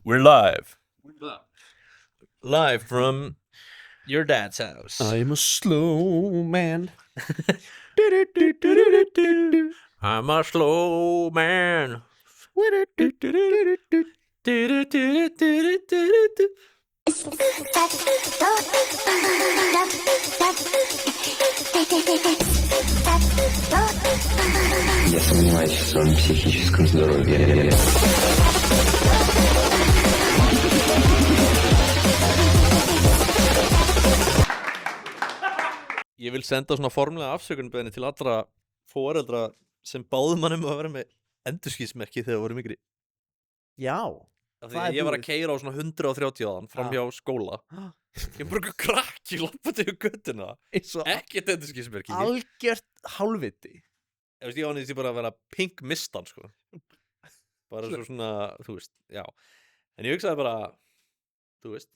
We're live. Live from your dad's house. I'm a slow man. I'm a slow man. Я сомневаюсь в своем психическом здоровье. Ég vil senda svona formlega afsökunarbeðni til allra foreldra sem báðum hann að vera með endurskinsmerki þegar voru yngri. Já. Af því ég var að keyra á svona 130 áðan fram hjá skóla. Ég bara krakki lappandi yfir göttuna. Ekkert endurskinsmerki. Algjört hálfviti. Ég ánýst ég bara að vera pink mistan, sko. Bara svo svona, þú veist, já. En ég hugsaði bara, þú veist.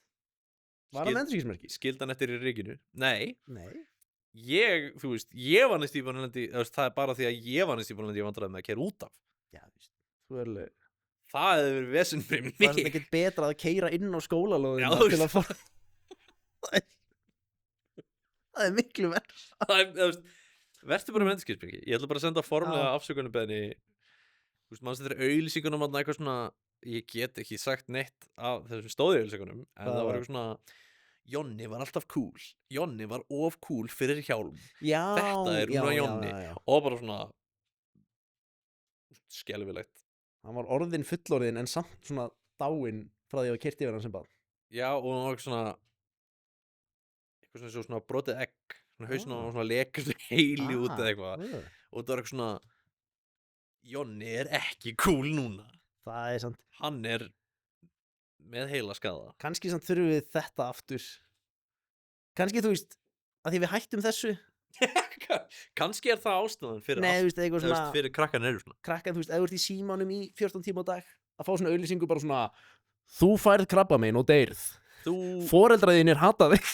Var hann endurskinsmerki? Skildi hann eftir í rykinu? Nei. Þú veist, ég var næst í búinlendi, það bara því að ég var næst í búinlendi ég vandræði með að keyra út af. Já, þú veist, þú alveg. Það hefði verið vesen fyrir mig. Það er ekkert betra að keyra inn á skólalóðina til að fara. Það er miklu verð. Vertu bara með endurskinsmerki. Ég ætla bara að senda formlega afsökunarbeðni. Þú veist, mannst þetta er auglýsingunum að eitthvað svona, ég get ekki sagt neitt af þessum stóði auglýsingunum, en það var eitthvað svona Jonni var alltaf cool. Jonni var of cool fyrir hjálm. Já, þetta er núna Jonni. Og bara svona skelfilegt. Hann var orðinn fullorðinn en samt svona dáinn frá því að keyrt yfir hann sem barn. Já, og hann var eitthvað svona brotið egg. Svona hausinn og svona lekast heili út eða eitthvað. Og það var eitthvað svona Jonni er ekki cool núna. Það er sant. Hann er með heila skaða. Kannski samt þurfum við þetta aftur. Kannski þú veist að því við hættum þessu. Kannski er það ástæðan fyrir Nei, þú veist, eitthvað svona fyrir krakkan eru svona. Krakkan, þú veist, ef þú ert í símanum í 14 tíma á dag að fá svona auglýsingu bara svona þú færð krabbamein og deyrð. Foreldraðinir hata þig.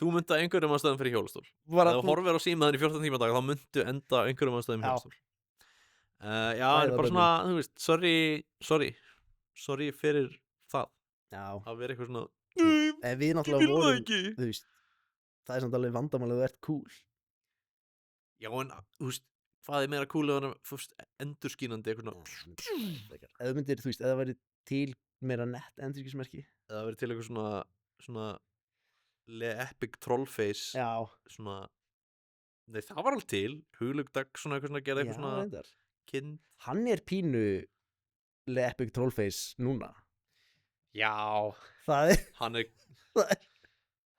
Þú mynda einhverjum ástæðum fyrir hjólastól. Ef þú horfir á símaðin í 14 tíma á dag þá myndu enda einhverjum ástæðum fyrir hjólastól. Já, en bara svona, þú veist, sorry fyrir það. Já. Að vera eitthvað svona við náttúrulega vorum, þú veist, það er samt alveg vandamál að þú ert cool. Já, en, þú veist, hvað er meira cool ef hann fyrst endurskínandi eitthvað svona Ef þú myndir, þú veist, ef það væri til meira nett endurskinsmerki. Ef það væri til eitthvað svona Le Epic Trollface. Já. Svona, nei, það var alveg til. Huglegdag, svona eitthvað svona, gerði eitthvað svona kind. Hann er pínu Le Epic Trollface núna. Já. Það er Hann er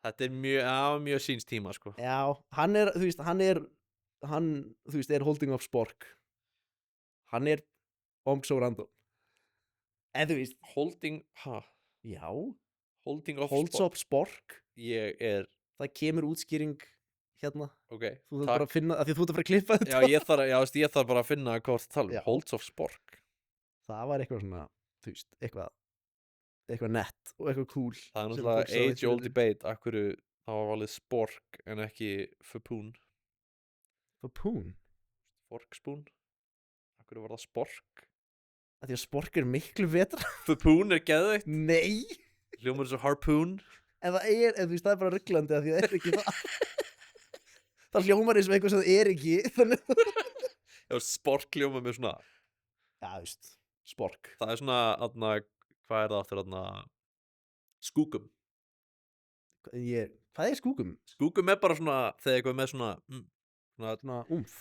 Þetta er mjög síns tíma, sko. Já, hann er, þú veist, hann, þú veist, er holding of spork. Hann er Omxo Random. En þú veist Já. Holding of Holds of spork. Það kemur útskýring hérna. Ok. Þú þarf bara að finna, af því þú ert að fara að klippa þetta. Já, ég þarf bara að finna hvað það tala um. Holds of spork. Það var eitthvað svona, þú veist, eitthvað nett og eitthvað cool. Það er náttúrulega age-old debate af hverju það var valið spork en ekki fupún. Fupún? Forkspún. Af hverju var það spork? Af því að spork er miklu betra. Fupún er geðveikt. Nei. Hljómar þessu harpoon. En það er, þú veist, það er bara ruglandi af því það er ekki það. Það hljómar eins og eitthvað sem það er ekki. Já, spork hljómar með svona. Já, þú veist, spork. Það er svona, hvað er það aftur, skúkum. Hvað er skúkum? Skúkum er bara svona, þegar eitthvað með svona umf.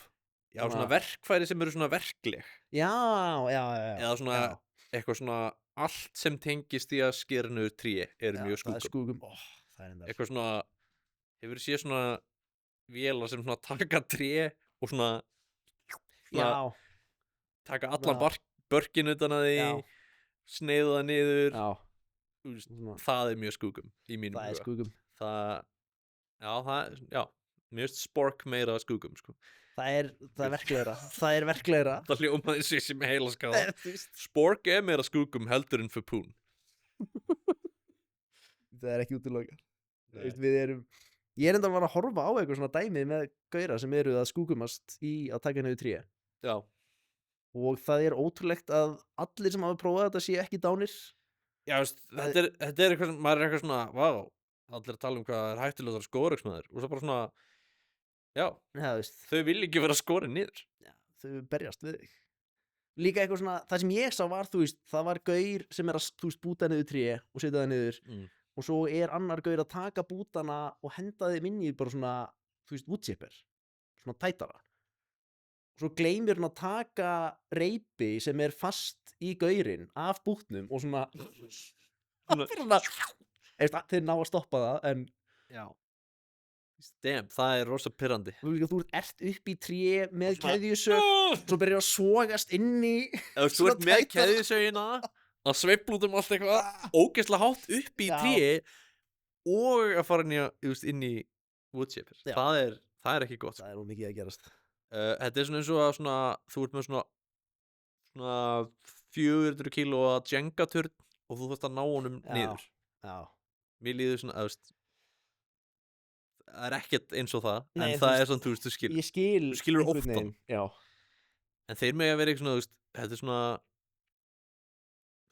Já, svona verkfæri sem eru svona verkleg. Já. Eða svona, eitthvað svona, allt sem tengist í að skera niður tré eru mjög skúkum. Það er skúkum, það er enda. Eitthvað svona, hefur séð svona vélar sem svona taka tré og svona taka allan börkin utan að því, sneiða það niður. Það er mjög skúkum í mínum huga. Það er skúkum. Mér finnst spork meira skúkum, sko. Það er verklegra. Það er verklegra. Það hljómaði sér sem heila skáða. Spork er meira skúkum heldur en fupún. Það er ekki útilokað. Ég er enda að horfa á eitthvað svona dæmi með gauðra sem eru að skúkumast í að taka niður tré. Já. Og það er ótrúlegt að allir sem hafa prófað þetta sé ekki dánir. Já, þetta er eitthvað, maður er eitthvað svona, vá, allir að tala um hvað er hættulegur skóraksmaður og svo bara svona, já, Já, þú veist, þau vilja ekki vera skorin niður. þau berjast við þig. Líka eitthvað svona, það sem ég sá var, þú veist, það var gaur sem er að, þú veist, búta niður tré og setja það niður og svo er annar gaur að taka bútana og henda þeim inn í bara svona, þú veist, woodchipper, svona tætara. Og svo gleymir hann að taka reipi sem er fast í gaurinn af bútnum og svona, þeir ná að stoppa það, en Já. Damn, það er rosa pirrandi. þú ert upp í tré með keðjusög, svo byrjar að sogast inn í Þú ert með keðjusögina að sveifla út allt eitthvað ógeðslega hátt upp í Já. tré og að fara inn í woodchipper. Já. Það er ekki gott. Það er nú mikið að gerast. Þetta er svona eins og að svona, þú ert með svona 400 kíló að Jenga-turn og þú þarft að ná honum niður. Já. Mér líður svona, það er ekkert eins og það, Nei, en þú það veist, er svona, þú veist, þú skilur. Ég skil Þú skilur einhvern óttann. veginn, já. En þeir mega verið eitthvað svona, þú veist, þetta er svona,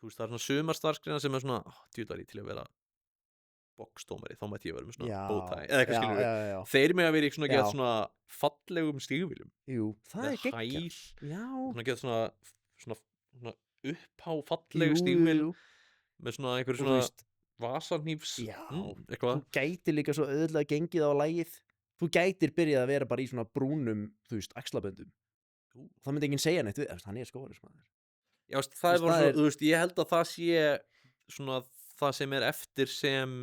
þú veist, það er svona sumarstarfskreina sem er svona, djúlar til að vera boxdómari, þá mætti ég vera með svona bótæ, eða eitthvað skilur við. Já. Þeir mega verið svona Já. gett svona fallegum stígvíljum, Jú, það er með geggjað. hæl, Já. svona gett svona upphá falleg stígvíl, með svona einhverju Og þú svona veist, vasanhnífs, Já. eitthvað. þú gætir líka svo auðvitað gengið á lagið. Þú gætir byrjað að vera bara í svona brúnum, þú veist, axlaböndum. Það myndi enginn segja neitt við, hann er skógarismaður. Já, veist, það er Þú veist, bara það svona, er- þú veist, ég held að það sé svona það sem er eftir sem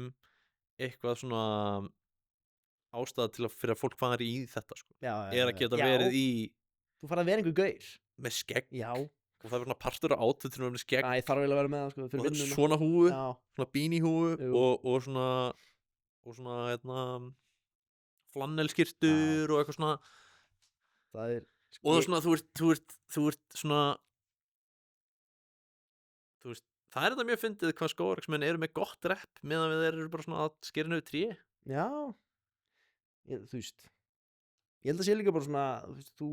eitthvað svona ástæða til að fyrir að fólk fari í þetta, sko. Já, Er að geta verið í Þú farið að vera einhver gaur. með skegg Já. og það er svona partur af átfittunum með skegg Æ, þarf vel að vera með það, sko, og fyrir þetta vinnuna. svona húfu, Já. svona beanie húfu Jú. og svona flannelskirtur og eitthvað svona Það er... og það er svona, þú ert svona þú veist, það er þetta mjög fyndið hvað skógarverksmenn eru með gott rep meðan við þeir eru bara svona að skera niður tré. Já. Þú veist, ég held að sé líka bara svona, þú veist, þú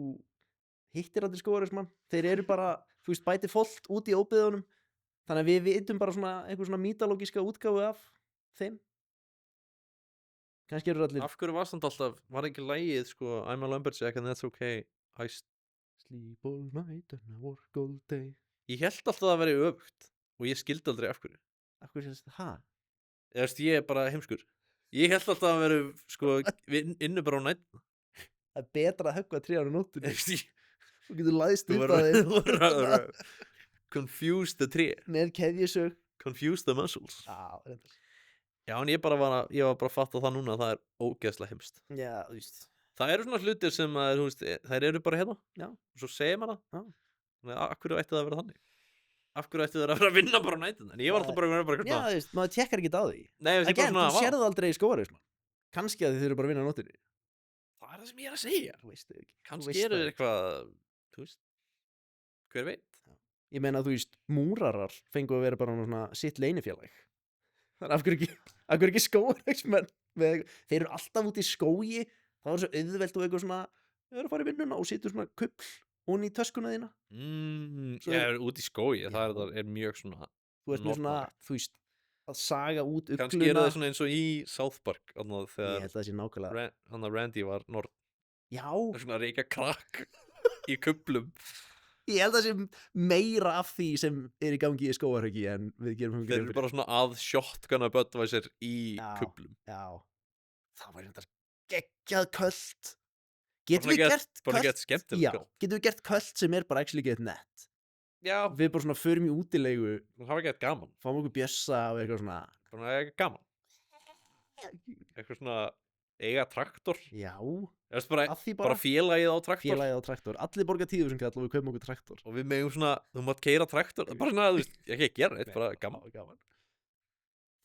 hittir allir skógarismann. Þeir eru bara, þú veist, bæti fólk út í óbyðunum. Þannig að við vitum bara svona einhver svona mítalógíska útgáfu af þeim. Kannski eru allir Af hverju var samt alltaf, var ekki lagið sko I'm a lumberjack and that's okay Sleep all night and I work all day. ég held alltaf að það veri öfugt og ég skildi aldrei af hverju. Af hverju sést það? Eða veist, ég er bara heimskur. Ég held alltaf að veri sko við innu bara á nætt. Það er betra að höggva tríðan á nóttunni. Þú Þú getur læðst upp að verður þeim að confuse the tree, með keðjusög. confuse the muscles. Já, reyndar. Já, en ég var bara að fatta það núna að það er ógeðslega heimst. Já, þú veist. Það eru svona hlutir sem að, þú veist, þær eru bara hérna. Já. Og svo segir maður það. Já. Þannig að af hverju ætti það að vera þannig? Af hverju ætti það að vera að vinna bara á nætuna? En ég var alltaf bara Já, eitthvað. þú veist, maður tekkar ekki á því. Nei, ég Again, bara þú svona, sérðu aldrei í skógarismann. Kannski að þið þurfum bara að vinna á nóttunni. það er það sem ég er að segja. Þú veist þau ekki. Þú Kannski veist eru það þeir eitthvað, þú veist, hver veit? Ég meina, þú veist, múrarar fengu að vera bara svona sitt leynifélag. Þannig af hverju ekki skógarismenn? Þeir eru alltaf út í skógi, það var svo auðvelt og eitthvað svona, þau eru að fara í vinnuna og situr svona kuppl onni í töskuna þína. Svo Ég er út í skói, Já. það er mjög svona, Þú ert með svona, Notalegt. þú veist, að saga út ugluna. kannski eru það svona eins og í South Park, þannig Ég þegar held að það sé nákvæmlega. Randy var norð, Já, svona að reykja krakk í kuplum. ég held að það sé meira af því sem er í gangi í skógarhauki en við gerum Þeir eru bara svona að shotgunna Budweiser í Já. kuplum. Já, það var þetta geggjað köld. Getum Bara við gett- gert bara köld? gett skemmtilegt Já, köld. getum við gert köld sem er bara actually get nett. Já, Við bara svona förum í útilegu, það var ekki eitthvað gaman. fáum okkur bjössa og eitthvað svona. Svona eitthvað gaman. Eitthvað svona eiga traktor. Já, Það er bara, að því bara bara félagið á traktor. félagið á traktor. Allir borga 10.000 kall og við kaupum okkur traktor. Og við megum svona, þú mátt keira traktor. Bara svona, þú veist, ekki að gera neitt, bara gaman. Já, gaman.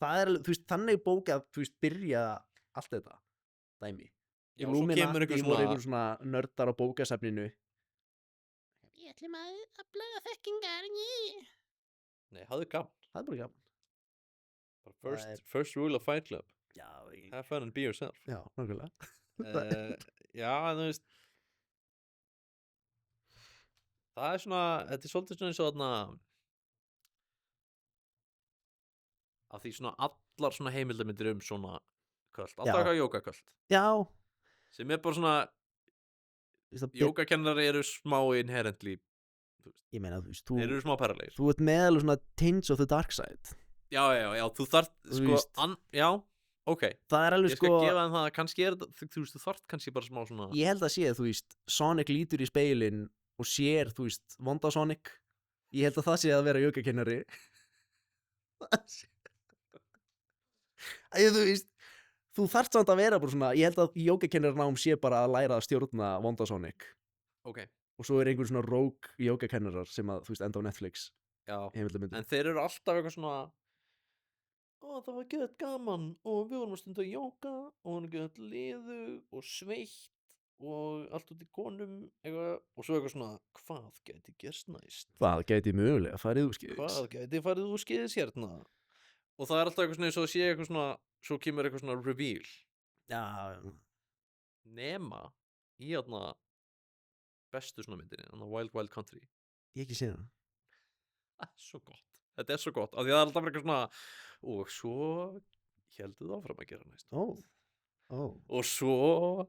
Það er alveg, þú veist, þannig bókað, þú veist, byrja allt þetta dæmi. Já, svo kemur Illuminati eitthvað voru svona, einhver svona nördar á bókasafninu. Við ætlum að aflaga þekkingar. nei, hafðu gaman. Það er bara gaman. Bara Það first rule of Fight Club. Já, Have fun and be yourself. já, nákvæmlega. Já, en þú veist, það er svona, þetta er svolítið svona eins og þarna, af því svona allar svona heimildamindir svona köld, Já. alltaf eitthvað jógaköld Já, sem bara svona, jógakennari eru smá inherently, ég meina, þú veist, þeir eru smá paralegir. þú ert með alveg svona tinge of the dark side. Já, þú þarft, Þú sko, veist. Já, ok, Það er alveg ég skal sko, gefa þeim það, kannski þú veist, þú þarft kannski bara smá svona, ég held að sé, þú veist, Sonic lítur í speilin og sér, þú veist, vonda Sonic. Ég held að það sé að vera jógakennari. Æ, þú veist, þú þarft samt að vera bara svona, ég held að jógakennarnám sé bara að læra að stjórna vonda Sonic. ok, Og svo er einhver svona rogue jógakennarar sem að, þú veist, enda á Netflix. já, Heimildamyndum. en þeir eru alltaf eitthvað svona, það var gett gaman og við vorum að stunda jóga og hann gett liðu og sveitt og allt út í konum eitthvað, og svo eitthvað svona, hvað geti gerst næst? Hvað gæti mögulega farið úrskeiðis? Hvað gæti farið úr skeiðis hérna? Og það er alltaf eitthvað svona eins og að sé eitthvað svona, svo kemur eitthvað svona reveal Já, nema í hérna bestu svona myndinni, hérna Wild Wild Country. ég ekki sé það. Svo gott, þetta er svo gott, af því það er alltaf eitthvað svona, og svo heldur það áfram að gera næst. Og svo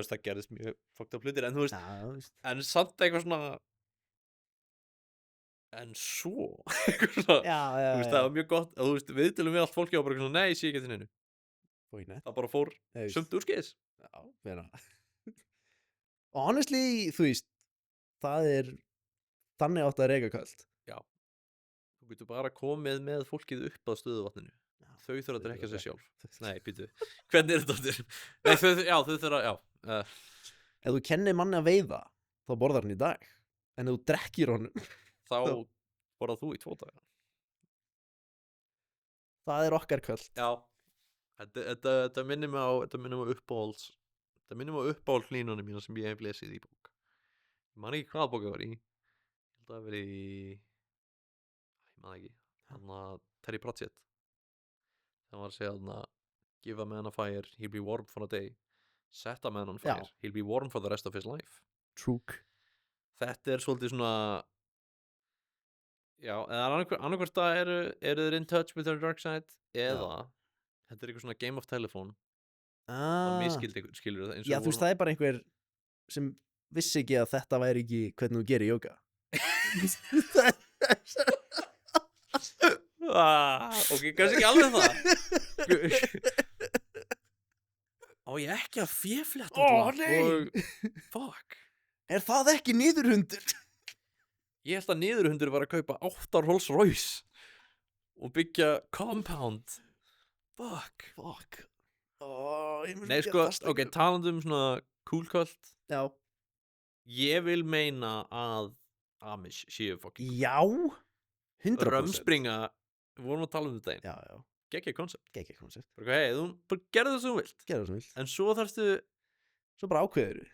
það gerðist mjög fucked up hlutir, en þú veist, Já, þú veist. en samt eitthvað svona, en svo eitthvað svona, Já, þú veist, það var mjög gott, og þú veist, viðtölum við allt fólki og bara eitthvað svona, nei, ég sé ekki til neinu, Fóknett. það bara fór sumt úr skeiðis. Já, vera. Honestly, þú veist, það er þannig átt að reyka köld. Þú getur bara komið með fólkið upp að stöðuvatninu. Já, Þau þurfa að drekka sér drekka. sjálf. Nei, býtu. Hvernig er þetta aftur? Nei, þau þurfa, já. Ef þú kennir manni að veiða, þá borðar hann í dag. En ef þú drekkir honum, Þá borðað þú í 2 daga. það er okkar köld. Já. Þetta minnir mig á uppáhalds. Þetta minnir mig á uppáhald hlínunum mína sem ég hef lesið í bók. Ég man ekki hvaða bók það var í. Ég held að það veri í... Ég man ekki. Þannig að Terry Pratchett. Það var að segja þannig að give a man a fire, he'll be warm for a day. Set a man on fire, Já. he'll be warm for the rest of his life. Trúk. Þetta er svolítið svona... Já, eða annarkvort að eru þeir in touch with their dark side, eða þetta er eitthvað svona game of telephone. Það miskildi ykkur, skilur það. Já, þú veist, það er bara einhver sem vissi ekki að þetta væri ekki hvernig þú gerir jóga. Ok, kannski ekki alveg það. Á ég ekki að féfletta nei. Fuck. Er það ekki niðurhundur? Ég held að niðurhundur var að kaupa 8 Rolls Royce og byggja compound. Fuck. Nei, sko, ok, talandi svona cool cult. Já. Ég vil meina að Amish séu fucking Já. 100%. Römspringa, við vorum að tala um þetta einn. Já. Gekkja koncept. Gekki koncept. Bara, hey, þú bara gerðu það sem þú vilt. Gerðu það sem vilt. En svo þarftu, Svo bara ákveður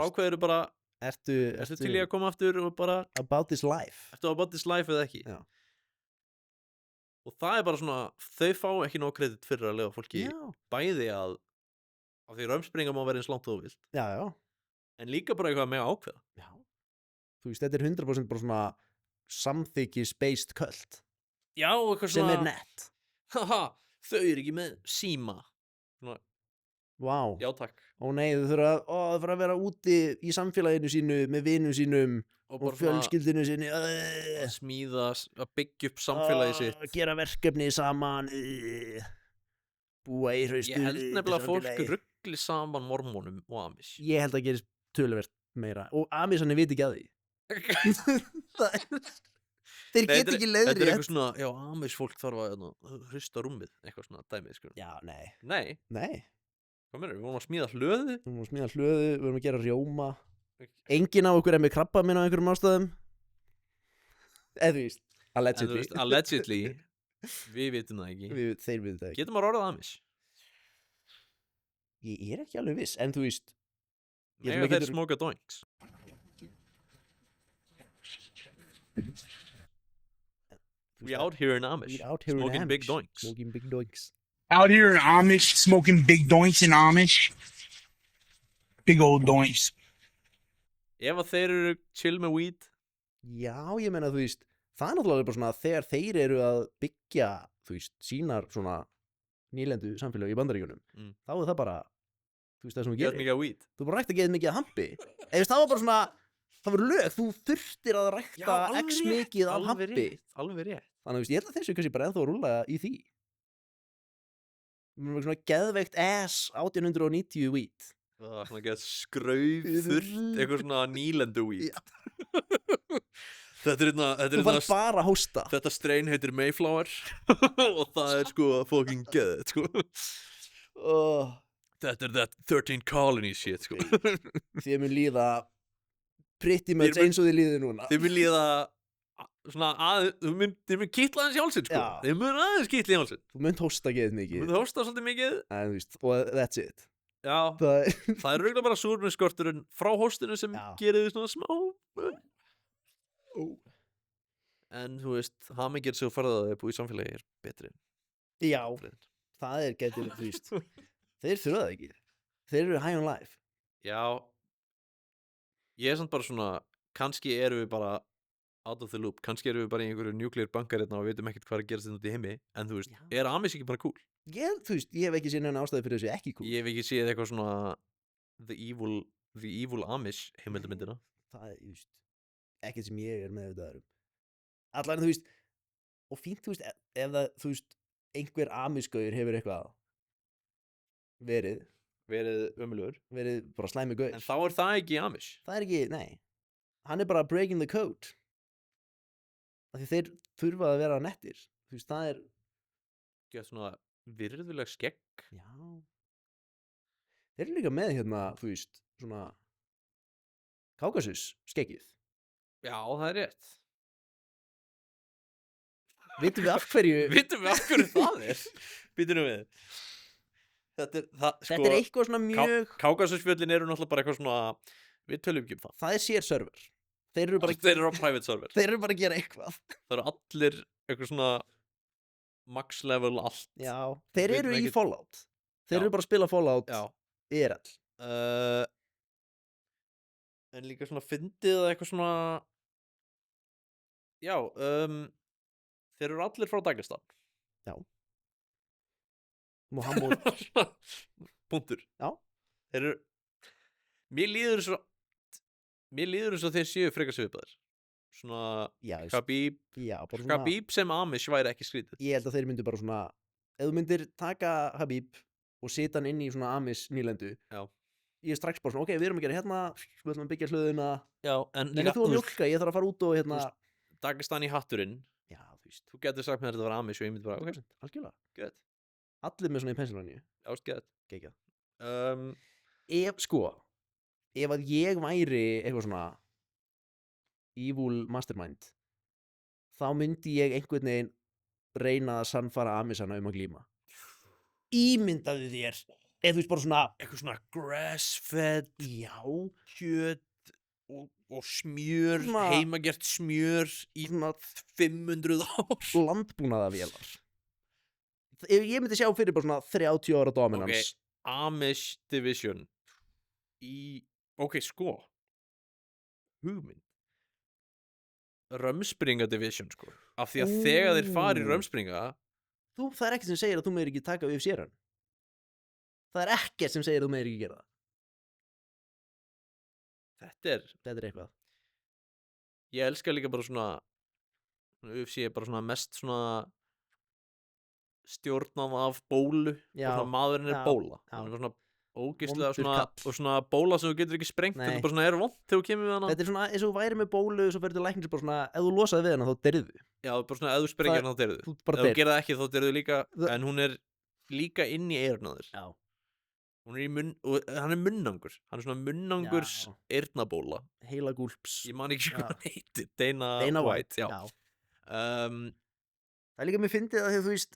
ákveður bara, Ertu til í að koma aftur og bara, about this life? ertu about this life eða ekki? Já. Og það er bara svona, þau fá ekki nóg kredit fyrir að lega fólki bæði að því römspringa má vera eins langt og þú vilt. Já. En líka bara eitthvað með að ákveða. Já. Þú veist, þetta er 100% bara svona samþykki-spaced cult. Já, eitthvað Sem svona, er nett. haha, þau eru ekki með síma. Svona, Vá. já takk. Ó nei, þau þurfa að vera úti í samfélaginu sínu með vinum sínum og bara svona fjölskyldinu sinni. að smíða, að byggja upp samfélagi sitt. Gera verkefni saman. Búa í hraustu. Ég held nefnilega að fólk ruggli saman mormónum og Amish. Ég held að gerist töluvert meira. Og Amisarnir viti ekki að því. Þeir Nei, get ekki Þetta leiðri. er eitthvað svona, já, Amish fólk þarf að hrusta rúmið, eitthvað svona dæmið, sko. Já, nei. Nei, hvað meður, við vorum að smíða hlöðu. Við vorum að smíða hlöðu, við vorum að gera rjóma. Enginn af okkur er með krabba minn á einhverjum ástæðum. Eða þú veist, En þú allegedly. veist, allegedly, við vitum það ekki. Þeir viti það ekki. Getum maður orðað Amish? Ég er ekki alveg viss, en þú veist. Ég held Mega að þeir getur- smóka doinks. We out here in Amish, We out here in smoking big Amish, doinks. Smoking big doinks. Out here in Amish, smoking big doinks in Amish. Big old doinks. Ef að þeir eru chill með weed, Já, ég meina þú veist, það er náttúrulega bara svona þegar þeir eru að byggja, þú veist, sínar svona nýlendu samfélag í Bandaríkjunum, þá er það bara, þú veist, það sem þú Get gerir. mikið að weed. Þú bara rækta geðið mikið að hampi. Eða veist, það var bara svona, það voru lög, þú þurftir að rækta x mikið af hampi. Alveg rétt. Þannig að, þú veist, ég held að þeir séu kannski bara ennþá að rúlla í því. Svona geðveikt ass 1890 weed. Svona get skrauf þurrt, eitthvað svona nýlendu weed. Þetta er Þú fannst bara að hósta. Þetta strain heitir Mayflower og það er sko fucking geðið, sko. Þetta er that 13 colony shit, sko. Þið mun líða pretty much eins og þið líði núna. Þið mun líða svona þið mun kitla aðeins í hálsinn, sko. Já. Þið mun aðeins kitla í hálsinn. Þú mun hósta geðið mikið. Þið mun hósta svolítið mikið. En þú veist, og that's it. Já, það er rauglega bara súrefnisskorturinn frá hóstinu sem gerir þið svona smá. En þú veist, hamingir sem þú farið að búið í samfélagi er betri. Já, það er getur, þú veist. Þeir þurfa það ekki. Þeir eru high on life. Já, ég er samt bara svona, kannski erum við bara out of the loop, kannski erum við bara í einhverju nuclear bunkar hérna og við veitum ekkert hvað er að gerast þetta út í heimi, en þú veist, er Amis ekki bara cool? Þú veist, ég hef ekki séð neina ástæði fyrir þessu ekki cool. Ég hef ekki séð eitthvað svona The Evil Amish heimildamyndina. Það er, þú veist, ekkert sem ég er með þetta allan, þú veist, og fínt, þú veist, ef það, þú veist, einhver Amish-gauður hefur eitthvað verið bara slæmi gauður. En þá er það ekki Amish. Það er ekki, nei. Hann er bara breaking the code. Af því þeir þurfa að vera nettir. Þú veist, það er Gett svona virðuleg skegg. Já. Þeir eru líka með hérna, þú veist, svona Kákasus skeggið. Já, það er rétt. Vitum við af hverju það er? Býtum við. Þetta er eitthvað svona mjög Kákasusfjöllin eru náttúrulega bara eitthvað svona, við tölum ekki um það. Það er sér server. Þeir eru á private server. Þeir eru bara að gera eitthvað. Það eru allir eitthvað svona max level allt. Já, þeir eru í Fallout. Þeir eru bara að spila Fallout IRL. En líka svona fyndið eða eitthvað svona já, þeir eru allir frá Dagestan. Já. Mohammed. Punktur. Já. Þeir eru mér líður svo þeir séu frekar svipaðir. Svona Habib sem Amish væri ekki skrítið. Ég held að þeir myndu bara svona, ef þú myndir taka Habib og setja hann inn í svona Amish nýlendu. Já. Ég er strax bara svona, ok, við erum að gera hérna, við ætlum að byggja hlöðuna. Já, en líka þú að mjólka, ég þarf að fara út og hérna. Dagestan í hatturinn. Já, þú veist. Þú getur sagt mér að þetta var Amish og ég myndi bara, ok. Algjörlega. Good. Allir með svona í Pennsylvania. Já, good. Geggjað. Ef að ég væri eitthvað svona evil mastermind, þá myndi ég einhvern veginn reyna að sannfara Amishana um að glíma. Ímyndaðu þér, eða þú veist bara svona eitthvað svona grass-fed, kjöt og smjör, heimagert smjör í 500 ár. Landbúnaðavélar. Ég myndi sjá fyrir bara svona 30 ára dominans. Ok, Amish Division sko hugmynd Römspringa Division, sko. Af því að þegar þeir fara í Römspringa það er ekkert sem segir að þú meir ekki taka við séran. Það er ekkert sem segir að þú meir ekki gera það. Þetta er eitthvað. Ég elska líka bara svona UFC er bara svona mest svona stjórnað af bólu. Svona maðurinn er bóla. Hann er svona ógeðslega svona bóla sem þú getur ekki sprengt. Þetta er bara svona vont þegar þú kemur við hana. Þetta er svona eins og þú væri með bólu svo verður læknir bara svona, ef þú losaði við hana þá deyrðu. Já, bara svona ef þú sprengir hana þá deyrðu. Ef þú gerir það ekki þá deyrðu líka. En hún er líka inn í eyrnaður. Já. Hún er í og hann er munnangur. Hann er svona munnangurs eyrnabóla. Heila gúlps. Ég man ekki hvað hann heitir. Dana White. Já. Það er líka mér fyndið að þú veist,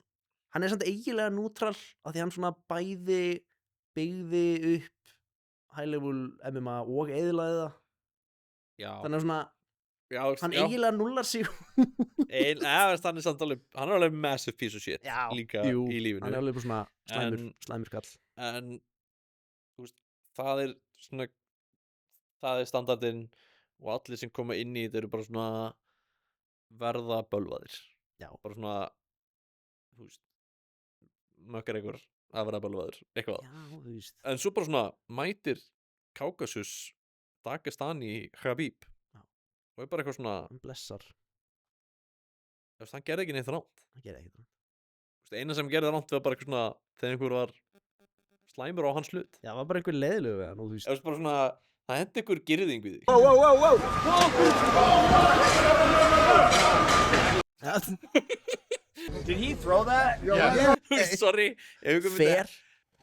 hann er samt eiginlega nútral af því hann svona byggði upp high level MMA og eyðilagði það. Já. Þannig að svona hann eiginlega nullar sig. Hann er samt alveg, hann er alveg massive piece of shit líka í lífinu. Hann er alveg svona slæmur skall. En þú veist, það er standardinn og allir sem koma inn í þetta eru bara svona verða bölvaðir. Já. Bara svona, þú veist, mökkar einhver að verða bölvaður, eitthvað. Já, þú veist. En svo bara svona mætir Kaukasus Dagestani Khabib. Já. Og er bara eitthvað svona, Hann blessar. þú veist, hann gerði ekki neitt ránt. Það gerir ekkert. Þú veist, eina sem gerði ránt var bara eitthvað svona, þegar einhver var slæmur á hans hlut. Já, það var bara einhver leiðilegu við hann og þú veist. Það veist bara svona, það hendi einhver girðing við því. Did he throw that? Sorry, ef einhver myndi Fair.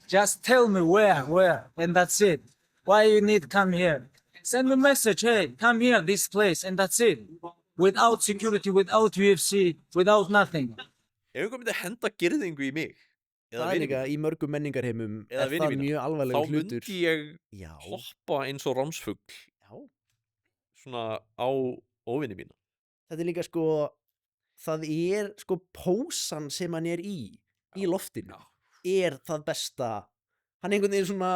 Just tell me where, and that's it. Why you need to come here? Send me a message, hey, come here, this place, and that's it. Without security, without UFC, without nothing. Ef einhver myndi henda girðingu í mig eða Það er vini líka mína, í mörgum menningarheimum Eða er vini það mína. mjög þá alvarlegur hlutur. myndi ég Já, hoppa eins og rámsfugl já. svona á óvinni mína. Þetta er líka sko, það er sko pósan sem hann er í loftinu, er það besta. Hann er einhvern veginn svona,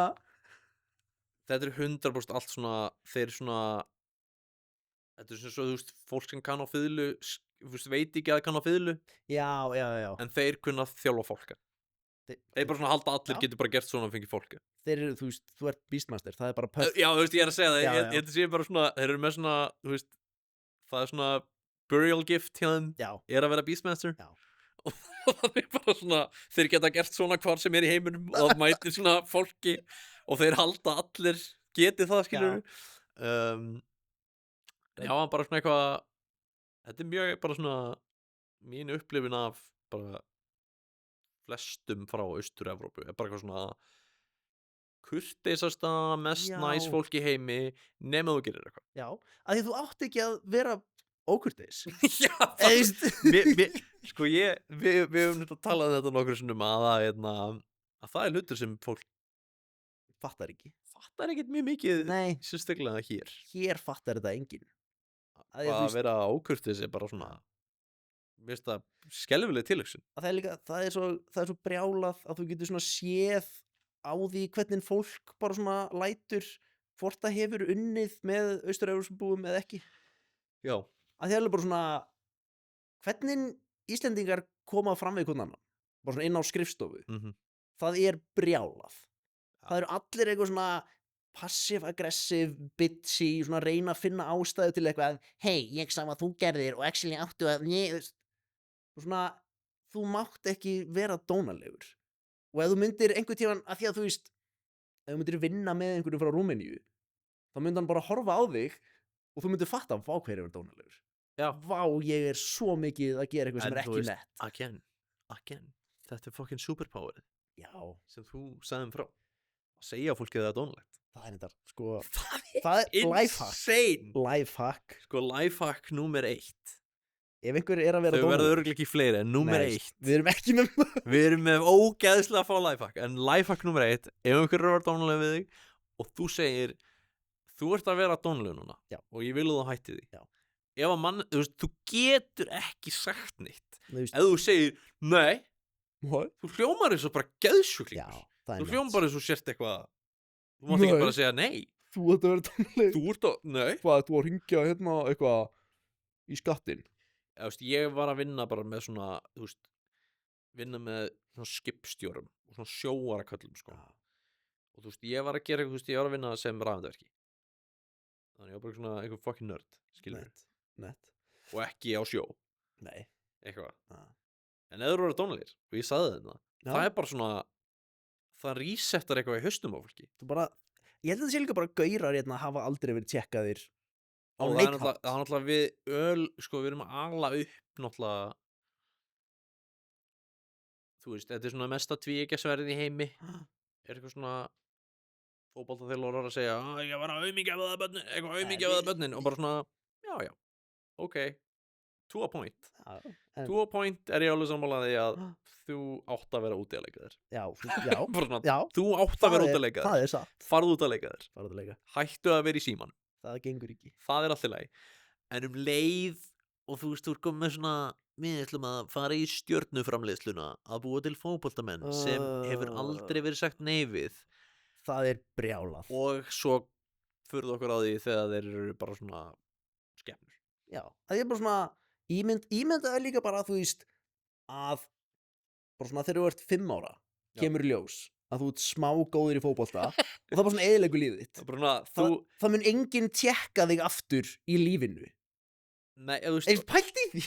Þetta er 100% allt svona, þeir svona, þetta er svona svo, þú veist, fólk sem kann á fiðlu, þú veist, veit ekki að kann á fiðlu, já. en þeir kunna þjálfa fólka. Þeir bara svona halda að allir Já. getur bara gert svona og fengið fólka. Þeir eru, þú veist, þú ert Beastmaster, það er bara puff. Já, þú veist, ég er að segja það, Já, já. ég sé bara svona, þeir eru með svona, þú veist, það er svona burial gift hjá þeim, Já, er að vera Beastmaster. Já. Og það er bara svona, þeir geta gert svona hvar sem er í heiminum og það mætir svona fólki og þeir halda að allir geti það, skilur Já, hann bara svona eitthvað, þetta er mjög bara svona mín upplifun af bara flestum frá Austur-Evrópu, er bara eitthvað svona kurteisasta, mest Já. næs fólk í heimi nema þú gerir eitthvað. já. Af því að þú átt ekki að vera ókurteis. Já, Eða, þú veist. sko við höfum þetta talað um þetta nokkru sinnum að það er hlutur sem fólk Fattar ekki. fattar ekkert mjög mikið Nei, sérstaklega hér. hér fattar þetta enginn. Að því að þú Að veist, vera ókurteis er bara svona, mér finnst það skelfileg tilhugsun. að það er líka, það er svo brjálað að þú getur svona séð á því hvernig fólk bara svona lætur hvort það hefur unnið með austur-evrópsbúum eða ekki. Já, Að því er alveg bara svona hvernig Íslendingar koma fram við hvernig annan, bara svona inn á skrifstofu, það er brjálað. Það eru allir eitthvað svona passive-aggressive, bitchy, svona reyna að finna ástæðu til eitthvað, hei, ég sá að þú gerðir og actually áttu að, og svona, þú mátt ekki vera dónalegur. Og ef þú myndir einhvern tímann, að því að þú veist, ef þú myndir vinna með einhverju frá Rúmeníu, þá myndi hann bara horfa á þig og þú myndir fatta vá hver er dónalegur. Já. Vá, ég er svo mikið að gera eitthvað sem En er þú ekki veist, nett. again, þetta er fucking superpower Já, sem þú sagðum frá. Að segja fólkið það er dónalegt. það er þetta, sko, það er lifehack. Insane! Lifehack. Sko, lifehack númer 1. Ef einhver er að vera Þau verða örugglega ekki fleiri en númer 1. Við erum ekki með Við erum með ógeðslega að fá lifehack. En lifehack númer 1, ef einhver er að vera dónaleg við þig og þú segir, þú ert að vera dónaleg núna. Já. Og ég vil að þú hætti því. Já. Ef að mann, þú veist, þú getur ekki sagt neitt. Þú veist, Ef þú segir, nei, what? þú hljómar eins og bara geðsjúklingur. Já, það Þú er hljómar bara eins og sért eitthvað. Þú mátt ekki Nei. bara segja nei. Þú ert að vera tónleik. Þú ert að, nei. Hvað, þú að ringja hérna eitthvað í skattin? Þú veist, ég var að vinna bara með svona, þú veist, vinna með svona skipstjórum og svona sjóaraköllum, sko. Já. Og þú veist, ég var að gera eitthvað, þú veist, ég var að vinna sem rafmyndaverki. Þannig ég var bara svona einhver fucking nörd, skilur við. Nett. Og ekki á sjó, Nei. eitthvað. Já. En ef þú eru dónalegir, og ég sagði þetta, Já. það er bara svona, það resettar eitthvað í haustum á fólki. Þú bara, ég held að það sé líka bara gaurar hérna hafa aldrei verið tjekkaðir á Og það er neikhátt. náttúrulega við sko, við erum að ala upp náttúrulega, þú veist, þetta er svona mesta tvíeggjasverðið í heimi, er eitthvað svona fótboltaþjálfarar að segja, ég var að aumingja við það börnin, eitthvað aumingja við það börnin, og bara svona, já, ok, to a point. Já, en, To a point er ég alveg sammálaði að þú átt að vera úti að leika þér. já, já, Bara svona, já. þú átt að vera úti að leika þér. Það er satt. Farðu út að leika þér. Það er að leika. Hættu að vera í síman. Það gengur ekki. Það er allt í lagi. En um leið og þú veist, þú er komið með svona, við ætlum að fara í stjörnuframleiðsluna að búa til fótboltamenn sem hefur aldrei verið sagt nei við, Það er brjálað. og svo fyrir okkur á því þegar þeir eru bara svona skemmur. Já, það er bara svona, Ímyndaðu líka bara, þú veist, að bara svona þegar þú ert 5 ára Já. kemur í ljós að þú ert smá góður í fótbolta og það bara svona eðilegu lífið þitt. Það er bara svona, Það mun enginn tjekka þig aftur í lífinu. nei, þú Eða veist, pælt í því.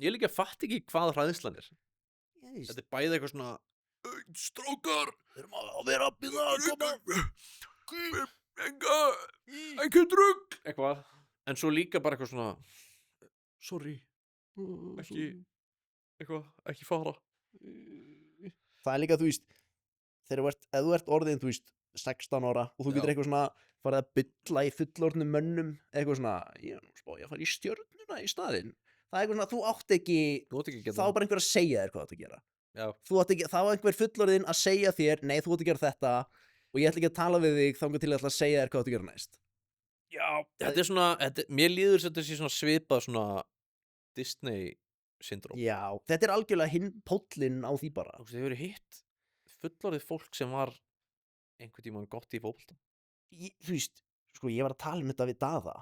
ég líka fatt ekki hvað hræðslan er. Yes. Þetta er bæði eitthvað svona, strákar, Við erum að vera að byrja að koma. ekki drugg, eitthvað. En svo líka bara eitthvað svona, sorry, ekki fara. Það er líka, þú veist, ef þú ert orðin, þú veist, 16 ára og þú getur Já. eitthvað svona farið að bylla í fullorðnum mönnum, eitthvað svona, ég er nú spá, ég fara í stjörnuna í staðinn. Það er eitthvað svona, þú átt ekki, Þú átt ekki að þá geta er bara einhver að segja þér hvað þú átt að gera. Já, Þú átt ekki, þá er einhver fullorðin að segja þér, nei, þú átt að gera þetta og ég ætla ekki að tala við þig þangað til ég ætla að segja þér hvað þú átt að gera næst. þetta er svona, mér líður sem þetta sé svona svipað svona Disney-syndróm. Já, þetta er algjörlega hinn póllinn á því bara. Þú veist, þið verið hitt fullorðið fólk sem var einhvern tímann gott í fótbolta. Þú veist, sko, ég var að tala um þetta við Daða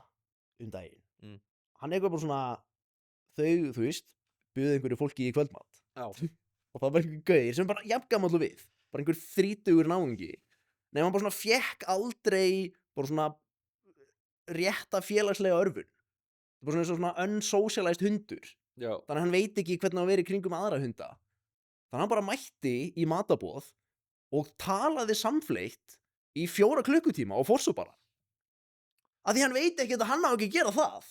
daginn. Mm. Hann eitthvað bara svona, þú veist, buðu einhverju fólki í kvöldmat. Já. Og það var einhver gauðir sem bara jafngamall og við. Bara einhver 30 náungi. Nei, hann bara svona fékk aldrei bara svona rétta félagslega örfun. Það er bara svona eins og svona unsocialized hundur. Já. Þannig að hann veit ekki hvernig hann verið í kringum aðra hunda. Þannig að hann bara mætti í matabóð og talaði samfleitt í 4 klukkutíma og fór svo bara. Af því hann veit ekki að hann á ekki að gera það.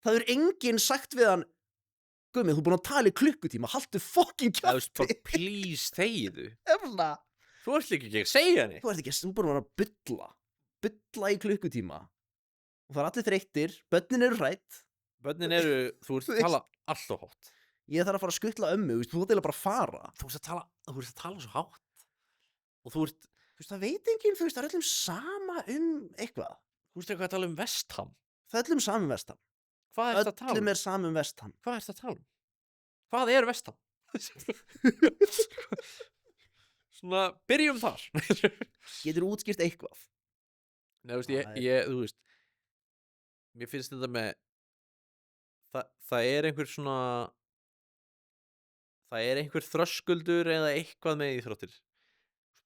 Það er enginn sagt við hann, Guðmi, þú er búin að tala í klukkutíma, haltu fucking Það veist, kjafti. bara please, þegiðu. Efla. Þú ert líka ekki að segja henni. Þú ert ekki, þú er búin að vera að bulla í klukkutíma. Og það er allir þreyttir, börnin eru hrætt. Bönnin eru, þú ert að tala alltaf hátt. Ég þarf að fara að skuttla ömmu, þú ert eiginlega bara að fara. Þú ert að tala svo hátt. Og þú ert, Þú veist, það veit enginn, þú veist, það er öllum sama eitthvað. þú ert eitthvað að tala um Vestham. Það er öllum sama Vestham. Hvað er þetta að tala um? Öllum er sama Vestham. Hvað er þetta að tala um? Hvað er Vestham? Svona, byrjum þar. Getur útskýrt eitthvað. Nei, þú veist, Það þú veist, mér finnst þetta með, það er einhver svona, það er einhver þröskuldur eða eitthvað með íþróttir.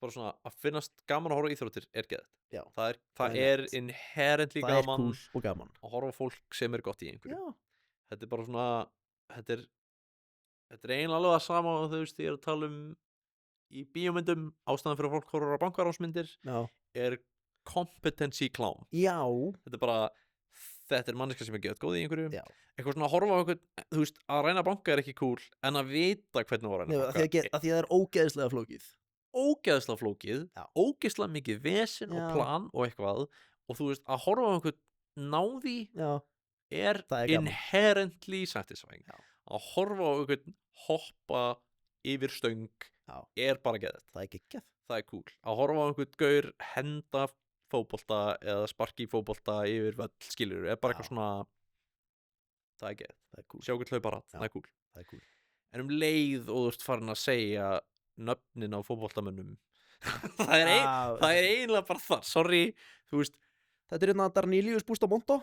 Bara svona, að finnast gaman að horfa á íþróttir er geðvægt. Já. Það það er rétt. inherently Það er gaman cool og gaman. að horfa á fólk sem er gott í einhverju. Já. Þetta er bara svona, þetta er eiginlega alveg að sama og þú veist, ég er að tala um í bíómyndum, ástæðan fyrir að fólk horfir á bankarásmyndir Já. er competency clown. Já. Þetta er bara, þetta er manneska sem er geðvægt góð í einhverju. Já. Eitthvað svona að horfa á einhvern, þú veist, að ræna banka er ekki cool, en að vita hvernig að Nei, ræna af því banka að það er ógeðslega flókið. ógeðslega flókið, Já. ógeðslega mikið vesen Já. og plan og eitthvað og þú veist, að horfa á einhvern náði Já. er Það er gaman. inherently satisfying. Já. Að horfa á einhvern hoppa yfir stöng Já. er bara geðvægt. Það er geggjað. Það er cool. Að horfa á einhvern gaur henda fótbolta eða sparki fótbolta yfir völl, skilur, er bara Já. eitthvað svona, það er geð. Það er cool. Sjá hvernig hlaupa rætt, Já. það er cool. Það er cool. En um leið og þú ert farin að segja nöfnin á fótboltamönnum það er eiginlega bara það, sorry, þú veist, Þetta er hérna Darnelius Bustamonto.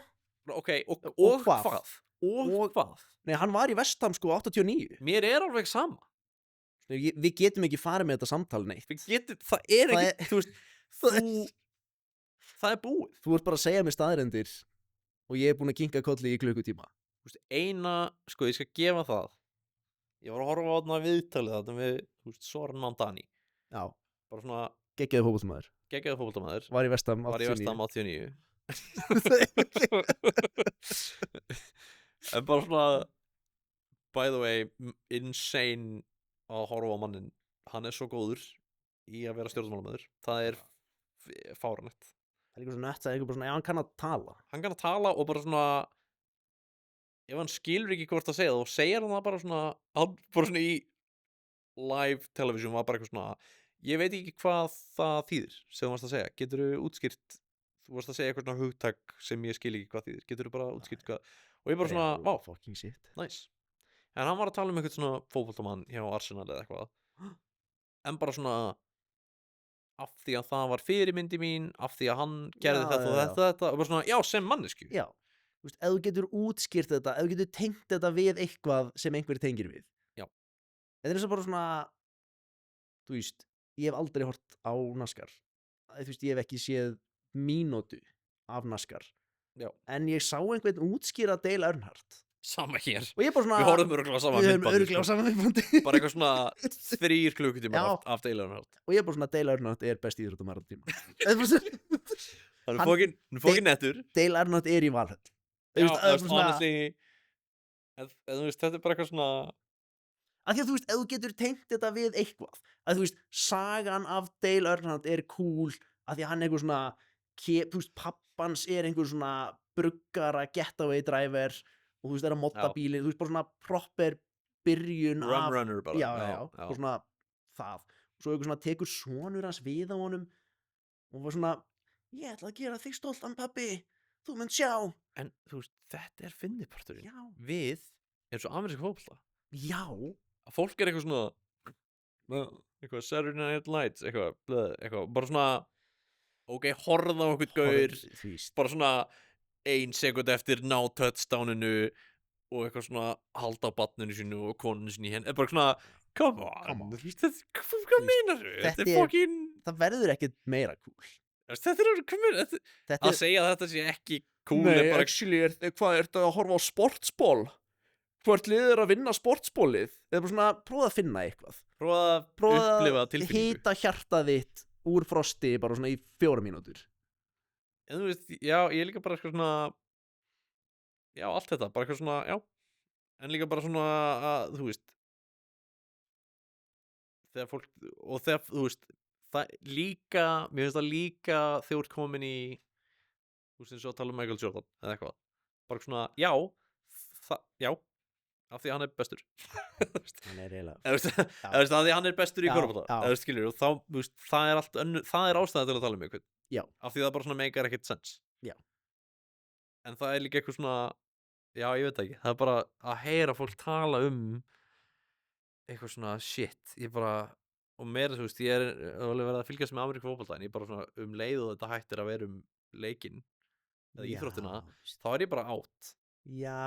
ok, og Og hvað? hvað? Og hvað? Nei, hann var í Vestham sko 89. Mér er alveg sama. Við getum ekki farið með þetta samtal neitt. Við getum, það er Það ekki, þú veist, það er búið. Þú ert bara að segja mér staðrendir og ég er búin að kinka kolli í klukkutíma. Þú veist, sko, ég skal gefa það. Ég var að horfa á þarna viðtalið þarna við, þú veist, Soren Mandani. Já. Bara svona Geggjaði fótboltamaður. geggjaður fótboltamaður. Var í Vestham 89. Var í Vestham 89. En bara svona, by the way, insane að horfa á mannin. Hann er svo góður í að vera stjórnmálamöður. Það er fáránlegt. Það er eitthvað svo nött að eitthvað bara svona, já, hann kann að tala. Hann kann að tala og bara svona, ef hann skilur ekki hvort að segja það, og segir hann það bara svona í live television var bara eitthvað svona, ég veit ekki hvað það þýðir sem þú varst að segja, getur þú útskýrt, þú varst að segja eitthvað svona hugtak sem ég skil ekki hvað þýðir, getur þú bara útskýrt hvað, og ég bara svona, vá, Fucking shit. nice. En hann var að tala um eitthvað svona fótboltamann hjá Arsenal eða eitthvað, en bara svona, af því að það var fyrirmyndi mín, af því að hann gerði Já, þetta og já, já. þetta, og bara svona, já, sem mannesku. Já. þú veist, ef þú getur útskýrt þetta, ef þú getur tengt þetta við eitthvað sem einhver tengir við. Já. Þetta er eins og bara svona, þú veist, ég hef aldrei hort á NASCAR. Þú veist, ég hef ekki séð mínútu af NASCAR. Já. En ég sá einhvern útskýra Dale Earnhardt. Sama hér. Og ég bara svona... Við horfum örugglega á sama Við höfum myndbandi, örugglega á sko. sama myndbandi. Bara eitthvað svona 3 klukkutímar Já. af Dale Earnhardt. Og ég bara svona, Dale Earnhardt er besti íþróttamæður allra tíma. Þetta er bara svona- Hann Hann- er fókin nettur. Dale Earnhardt er í Valhöll. Já, Þú veist, það er svona- honestly, en þú veist, þetta er bara eitthvað svona, Af því að þú veist, ef þú getur tengt þetta við eitthvað, að þú veist, sagan af Dale Earnhardt er cool, af því að hann er einhver svona, þú veist, pappans er einhver svona bruggara getaway driver og þú veist, er að modda Já. bílinn, þú veist, bara svona proper byrjun rum af, runner bara. já, og svona það, og svo einhver svona tekur sonur hans við á honum og var svona, ég ætla að gera þig stoltan pabbi, þú munt sjá. En þú veist, þetta er finniparturinn. Já, Við, eins og ameríska fótbolta, já, að fólk er eitthvað svona, eitthvað Saturday Night Lights, eitthvað, bara svona, ok, horfða á okkur gaur, þú veist, bara svona 1 sekund eftir ná touchdowninu og eitthvað svona halda á barninu sínu og koninu sínu í henn, bara svona, come on, on. þú veist, hvað meinar þú? Þetta Þetta er er- fokkin, það verður ekkert meira cool. þetta er, hvað meinar, Þetta að er, segja að þetta sé ekki cool er bara, actually, hvað ertu að horfa á sportsból? Hvort liður er að vinna sportsbólið? Eða bara svona, prófa að finna eitthvað. prófa að upplifa tilfinningu. Hita hjartað þitt úr frosti bara svona í 4 mínútur. En þú veist, já, ég er líka bara eitthvað svona, já, allt þetta, bara eitthvað svona, já, en líka bara svona að, þú veist, þegar fólk, og þegar, þú veist, það líka, mér finnst það líka þegar þú ert komin í, þú veist, eins og að tala um Michael Jordan, eða eitthvað, bara svona, já, já, af því að hann er bestur. Þú veist, Hann er eiginlega... eða þú veist, af því að hann er bestur í Já, körfubolta, já. eða þú skilur, og þá, þú veist, það er allt önnu, það er ástæða til að tala um eitthvað. Já. Af því það bara svona meikar ekkert sens. Já. En það er líka eitthvað svona, já, ég veit það ekki, það er bara að heyra fólk tala um eitthvað svona shit, ég bara, og meira, þú veist, ég er alveg verið að fylgjast með amerísku fótbolta, en ég bara svona leið og þetta hættir að vera leikinn eða Já, íþróttina, veist. þá er ég bara átt. Já,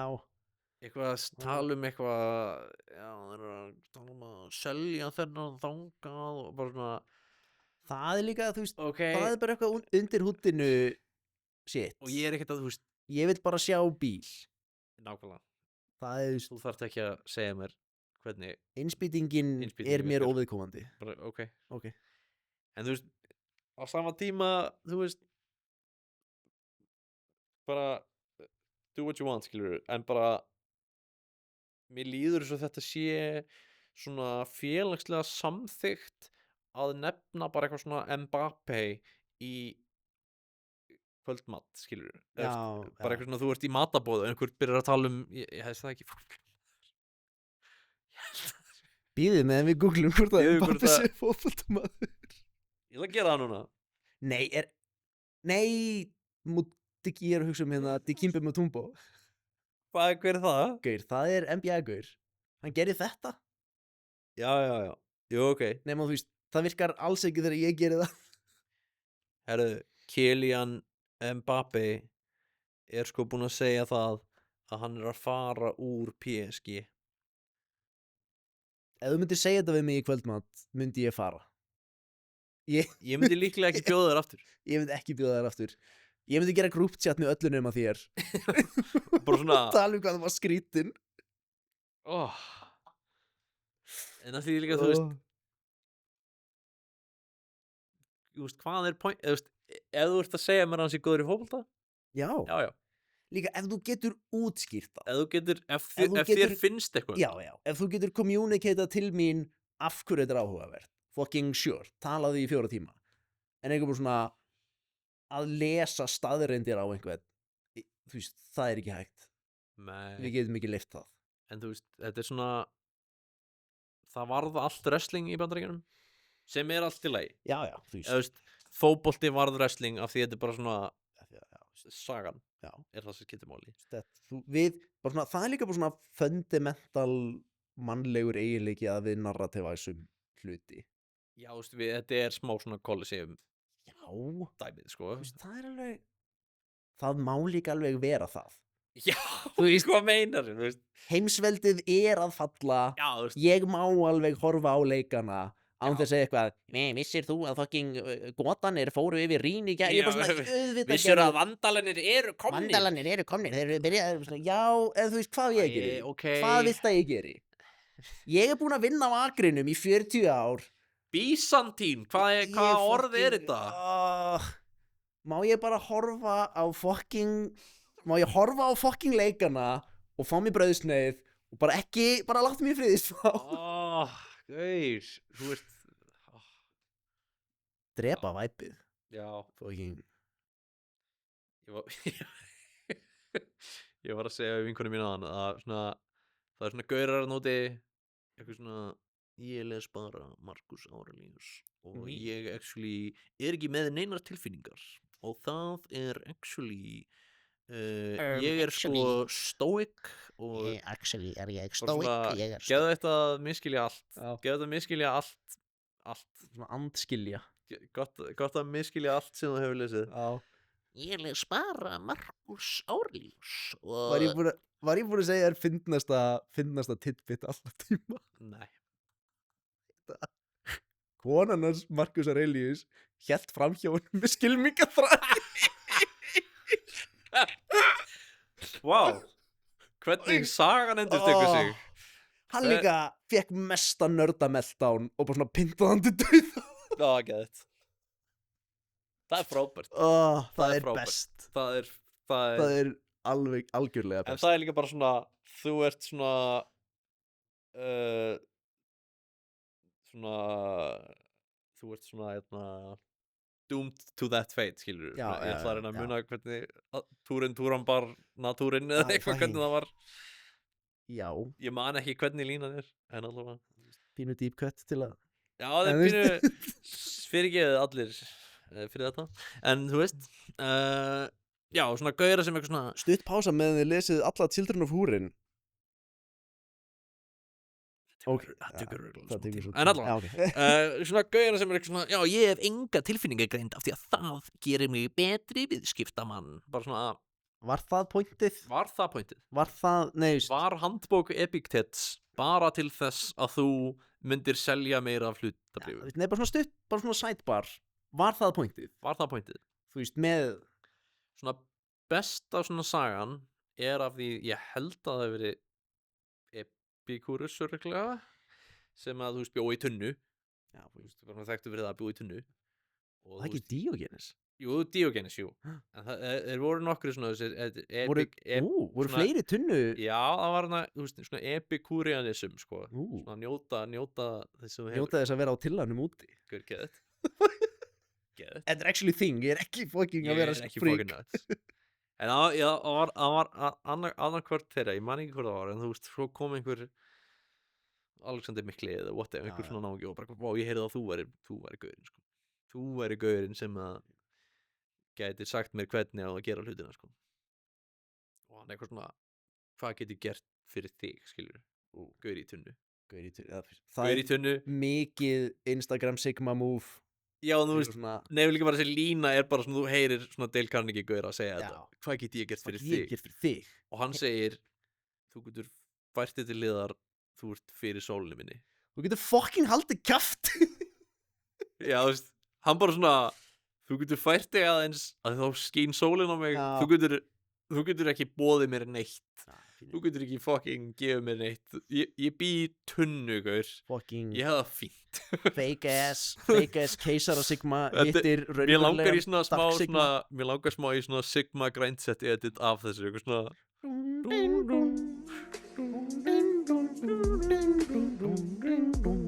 Eitthvað að tala um eitthvað, já, það er að tala um að selja þennan þangað og bara svona, það er líka, þú veist, ok, það er bara eitthvað undir húttinu shit. og ég er ekkert að, þú veist, Ég vil bara sjá bíl. nákvæmlega, Það er, þú veist, þú þarft ekki að segja mér hvernig, innspýtingin Innspýtingin er mér virkar. óviðkomandi. bara, ok, Ok. en þú veist, á sama tíma, þú veist, bara, do what you want, skilur, en bara, mér líður svo þetta sé svona félagslega samþykkt að nefna bara eitthvað svona Mbappé í kvöldmat, skilur, Já, bara eitthvað svona, þú ert í matabóðu, einhver byrjar að tala um, ég hefði það ekki, Bíðið meðan við googlum hvort það Bíðum er hvort pappi það- sér fótboltamaður. ég ætla að gera það núna. Nei, ég er að hugsa um hérna Dikembe Mutombo. Hver er það? Gaur, það er NBA-gaur. Hann gerir þetta, Já, jú, ok. nema þú veist, það virkar alls ekki þegar ég gerir það. Herru, Kylian Mbappé er sko búinn að segja það að hann er að fara úr PSG. Ef þú myndir segja þetta við mig í kvöldmat, myndi ég fara. Ég myndi líklega ekki bjóða þér aftur. Ég myndi ekki bjóða þær aftur. Ég myndi gera grúptjátt með öllu nema þér. Bara svona, Tala um hvað það var skrítin. oh. En það því líka, þú veist, hvað er point, þú veist, ef þú ert að segja mér að hann sé góður í fótbolta, Já, já, líka ef þú getur útskýrt það. ef þú getur, ef Ef þú þér getur- finnst eitthvað, Já, ef þú getur communicata til mín af hverju þetta er áhugavert. Fucking sure, talaðu í 4 tíma. En einhver bara svona að lesa staðreyndir á einhvern, þú veist, það er ekki hægt. nei, Við getum ekki lift það. en þú veist, þetta er svona, það varð allt wrestling í Bandaríkjunum, sem er allt í lagi. Já, þú Eða, þú veist, fótbolti varð wrestling af því þetta er bara svona, Já, sagan já. er það sem skiptir máli. Bara svona, það er líka bara svona fundamental mannlegur eiginleiki að við narrativæsum hluti. Já, þú veist, þetta er smá svona Colosseum Já, dæmið, sko. þú veist, það er alveg, það má líka alveg vera það. Já, Þú veist- hvað meinar þú veist? Heimsveldið er að falla, Já, þú veist. ég má alveg horfa á leikana án Já. þess að segja eitthvað, vissir þú að fucking gotanir fóru yfir Rín í gær, ég er bara svona, auðvitað Vissur að vandalanir eru komnir? vandalanir eru komnir, þeir eru byrjað, svona, já, eða þú veist hvað á ég að gera, Ok. hvað vilt að ég geri? Ég er búinn að vinna á Akrinum í 40 ár. Bísantín, hvað orð er þetta? Má ég bara horfa á fucking, má ég horfa á fucking leikana og fá mér brauðsneið og bara ekki, bara láttu mér í friði smá. Gauir, þú veist. Drepa væpið. Já, Fucking. ég var, ég var að segja við vinkonu mína hann að svona, það er svona gaurar núti, eitthvað svona, ég les bara Marcus Aurelius og ég actually er ekki með neinar tilfinningar og það er actually, ég er sko stoic og Actually er ég bara stoic, svona, ég er geðu þetta að miskilja allt, Já. geðu þetta að miskilja allt, Svona andskilja. gott að miskilja allt sem þú hefur lesið. Já. Ég les bara Marcus Aurelius Var ég búinn að segja þér fyndnasta tidbit alltaf tíma? Nei. Konan hans Marcus Aurelius hélt framhjá honum með skylmingaþræði. Vá, hvernig sagan endur tekur sig. Hann líka fekk mesta nördameltdown og bara svona pyntaði hann til dauða. Já, geðið. Það er frábært. Það er frábært. best. Það Það er alveg algjörlega en best. það er líka bara svona, þú ert svona, þú ert svona, doomed to that fate, skilur. Já, Ég ætla að reyna að já. muna hvernig túran bar natúrin eða Æ, eitthvað fucking. hvernig það var. Já, Ég man ekki hvernig línan er, en allavega. pínu deep cut til að... Já, það En er þú pínu fyrirgeðið allir fyrir þetta. En þú veist, já, svona gauðra sem eitthvað svona, Stutt pása meðan þið lesið alla Children of Húrin. Ok, það tekur örugglega það smá tekur tíma. svo En allavega, Já, ok. svona gauðra sem er eitthvað svona, já, ég hef enga tilfinningagreind af því að það gerir mig betri viðskiptamann. Bara svona, Var það pointið? var það pointið? Var það, nei, Var handbók Epictets bara til þess að þú myndir selja meira af hlutabrifum? nei, bara svona stutt, bara svona sidebar. Var það pointið? Var það pointið? Þú veist, með... Svona besta svona sagan er af því ég held að það hefur verið Epicurus örglega sem að þú veist bjói í tunnu. Já, Þú veist, bara þekktu fyrir það að bjói í tunnu. Og það er ekki Diogenes. Jú, Diogenes, jú. En þeir voru nokkri svona þessir Voru svona- fleiri tunnu? Já, það var hana, þú veist, svona epikúrianism, sko. Ú, Svona njóta þess að þú njóta þess að vera á tillanum úti. hefur geðið. Geðið. Þetta er actually thing, ég er ekki fucking að Ég vera er ekki freak. fucking nuts. En það var annarkvört þeirra, ég man ekki hvað það var, en þú veist, svo kom einhver Alexander Mikli eða whatever, einhver Já, svona náungi og bara, vá, ég heyrði að þú væri gaurinn, sko. Þú væri gaurinn sem að gæti sagt mér hvernig á að gera hlutina, sko. Og hann eitthvað svona, hvað get ég gert fyrir þig, skilur? Gaur í tunnu. Gaur í tunnu, það Gaur í er tunnu. mikið Instagram Sigma move. Já, þú veist, Svona, nefnir líka bara þessi lína er bara svona, þú heyrir svona Dale Carnegie gaur að segja Já. þetta. Hvað get ég gert fyrir hvað ég þig? ger fyrir þig? Og hann segir, þú getur fært þig til liðar, þú ert fyrir sólinu minni. Þú getur fucking haldið kjaft. Já, þú veist, hann bara svona, þú getur fært þig aðeins að þá skín sólin á mig, Já. þú getur ekki boðið mér neitt. Þú getur ekki fucking gefið mér neitt. Ég bý í tunnu, gaur. Fucking Ég hef það fínt. fake ass keisara Sigma Þetta- hittir Mér langar í raunverulegan svona smá, Dark Sigma. mér langar smá í svona Sigma grindset edit af þessu, eitthvað svona.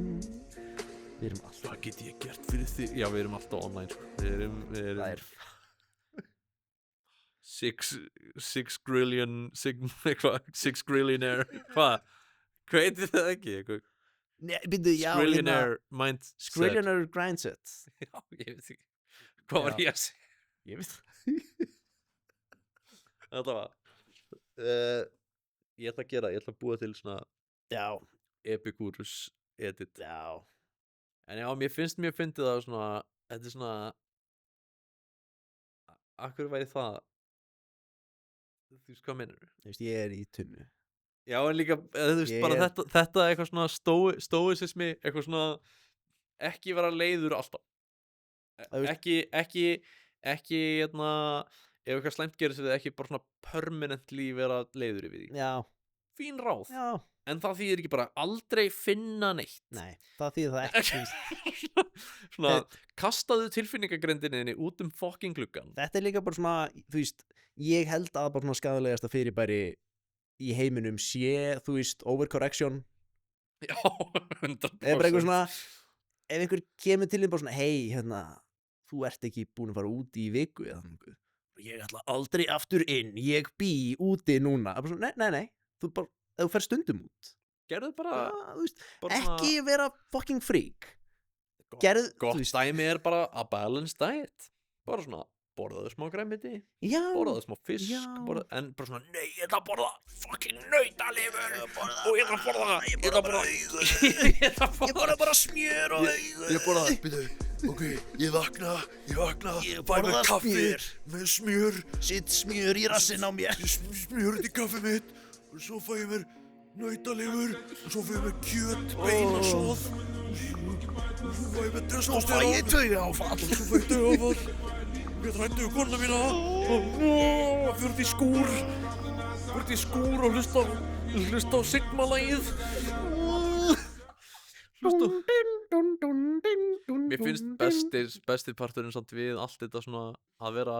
Við erum alltaf Hvað get ég gert fyrir þig? Já, við erum alltaf online, sko. Við erum Það er six grillionaire, hvað? Hvað heitir það ekki? Eitthvað? Nei, byrju, já, Skrillionaire mindset. Skrillionaire grindset. Já, ég veit ekki. Hvað var Já. ég að segja? Ég veit Þetta var ég ætla að búa til svona Já, Epicurus edit. já. En já, mér finnst mjög fyndið það svona, þetta er svona, akkur væri það, Þú veist, hvað meinarðu? Þú veist, ég er í tunnu. Já, en líka, þú veist, Ég bara er- þetta eitthvað svona stóisismi, eitthvað svona ekki vera leiður alltaf. Þú veist- Ekki, hérna, ef eitthvað slæmt gerist við ekki bara svona permanently vera leiður yfir því. Já, Fín ráð. já, En það þýðir ekki bara aldrei finna neitt. nei, það þýðir það ekki, þú veist. Svona, kastaðu tilfinningagrindinni út fucking gluggan. Þetta er líka bara svona, þú veist, ég held að bara svona skadalegasta fyrirbæri í heiminum sé, þú veist, overcorrection. Já, 100%. Eða bara eitthvað svona, ef einhver kemur til þín bara svona, hei, hérna, þú ert ekki búin að fara út í viku eða þannig. Ég ætla aldrei aftur inn, ég bý úti núna. Bara svona, nei, þú bara, ef þú fer stundum út. Gerðu bara, Þú veist, bara ekki vera fucking freak. Gott- Gerðu, þú Gott veist, dæmi er bara a balanced diet. Bara svona, borðaðu smá græmiti, já, borðaðu smá fisk, Já. en bara svona, nei, ég ætla að borða fucking nautalifur og ég ætla að borða, ég ætla að borða, ég ætla að borða bara smjör og augu. Ég borða, byrju, ok, ég vakna, Ég fæ mér borða kaffi smjör. með smjör, Sitt smjör í rassinn á mér. smjör út í kaffi mitt og svo fæ ég mér nautalifur og svo fæ ég mér kjöt, bein og svoð og svo fæ ég mér testosterón taugaáfall. og svo fæ ég taugaáfall. Ég þræddi við konuna mína og fyrir í skúr og hlusta á Sigma-lagið. Mér finnst besti parturinn samt við allt þetta svona að vera,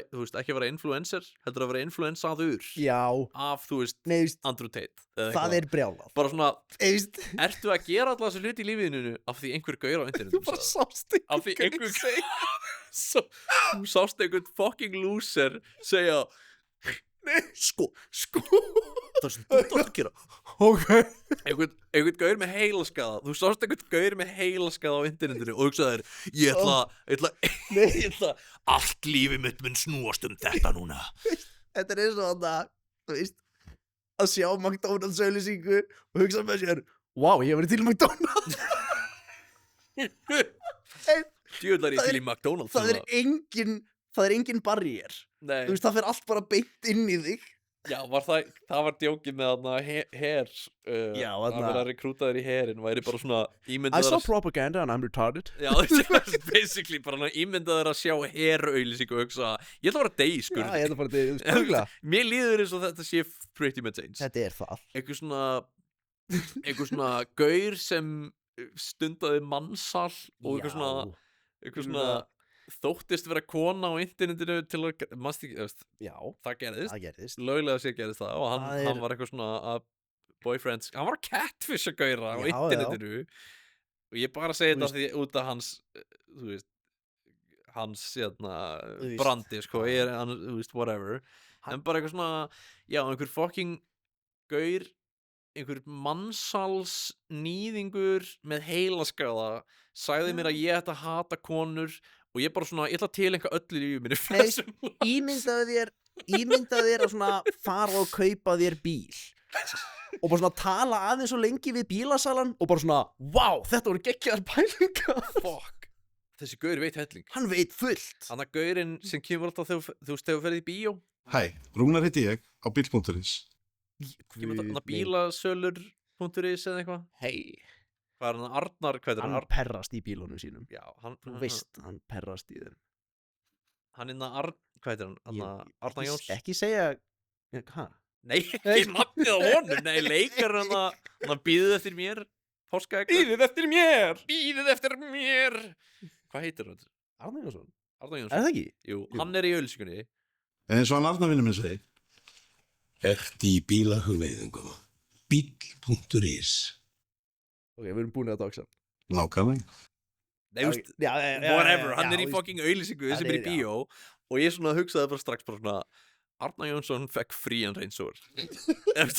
þú veist, ekki að vera influencer, heldur að vera influensaður Já, af, þú veist, nei, þú veist, Andrew Tate. eða það eitthvað. er brjálað. Bara svona, Þú veist, ertu að gera alltaf þessu hluti í lífiðinu af því einhver gaur á internetum bara sagði það? sást Af því einhver þú sást einhvern fucking loser segja Sko, það sem þú átt að gera. Ok. einhvern gaur með heilaskaða, þú sást einhvern gaur með heilaskaða á internetinu og hugsaðir ég ætla allt lífið mitt mun snúast þetta núna. Þetta er eins og það, þú veist, að sjá McDonalds auðlýsingu og hugsa með sér, wow, ég hef verið til McDonalds. Djöðlar ég Það til í McDonalds Það er engin barriér. Nei, Þú veist, það fer allt bara beint inn í þig. já, það var djókið með þarna her Já, að þarna- vera rekrútaður í herin væri bara svona I ímyndaður saw að propaganda and I'm retarded. já, basically bara ímyndaður að sjá herauðlýsingu og hugsa, ég ætla að vera degi Já, skurð. ég ætla bara til, spöngla. Mér líður eins og þetta sé pretty much eins. Þetta er það. Einhver svona gaur sem stundaði mannsal og einhver svona þóttist vera kona á internetinu til að, mannst ekki, Já, það gerðist, það gerðist. löglega sér gerðist það og Það er- hann var eitthvað svona að boyfriends, hann var að catfisha gauðra á Já, internetinu og ég bara segi Þú þetta því út af hans, þú veist, hans, Þú veist, brandi, sko, þú veist, whatever, en bara eitthvað svona, já, einhver fucking gaur, einhver mannsals nýðingur með heilaskaða sagði mér að ég ætti að hata konur og ég bara svona, ég ætla að tileinka öllu í lífið minni Nei. þessum. Ímyndaðu þér að svona fara og kaupa þér bíl og bara svona tala aðeins svo lengi við bílasalan og bara svona, wow, þetta voru geggjaðar pælingar. Fuck, þessi gaur veit helling. Hann veit fullt. Þannig að gaurinn sem kemur alltaf þegar þú veist, þegar þú ferð í bíó Hæ, Rúnar heiti ég á bíl.is. kemur alltaf bílasölur.is eða eitthvað. Hei, Hvað er hann, Arnar, hvað er hann hann? perrast í bílunum sínum. Já, hann, Þú veist, hann perrast í þeim. hann hvað er hann, Arnar Jóns? Ekki segja, hæ? Nei, ekki nafnið á honum, nei, leikar hann býðið eftir mér, páskaegg. Býðið eftir mér. Hvað heitir hann? Arnar Jónsson. Arnar Er Jónsson. það ekki? Jú, hann er í auðlýsingunni. Eins og hann Arnarvinni minn segi. Ert í bílahugleiðingum. Bíl.is. Ok, við erum búin að dagsa. Nákvæmlega. Nei, þú veist, whatever, hann er í fucking auðlýsingu sem er í bíó og ég svona hugsaði bara strax bara svona Arnar Jónsson fekk frían reynsór ef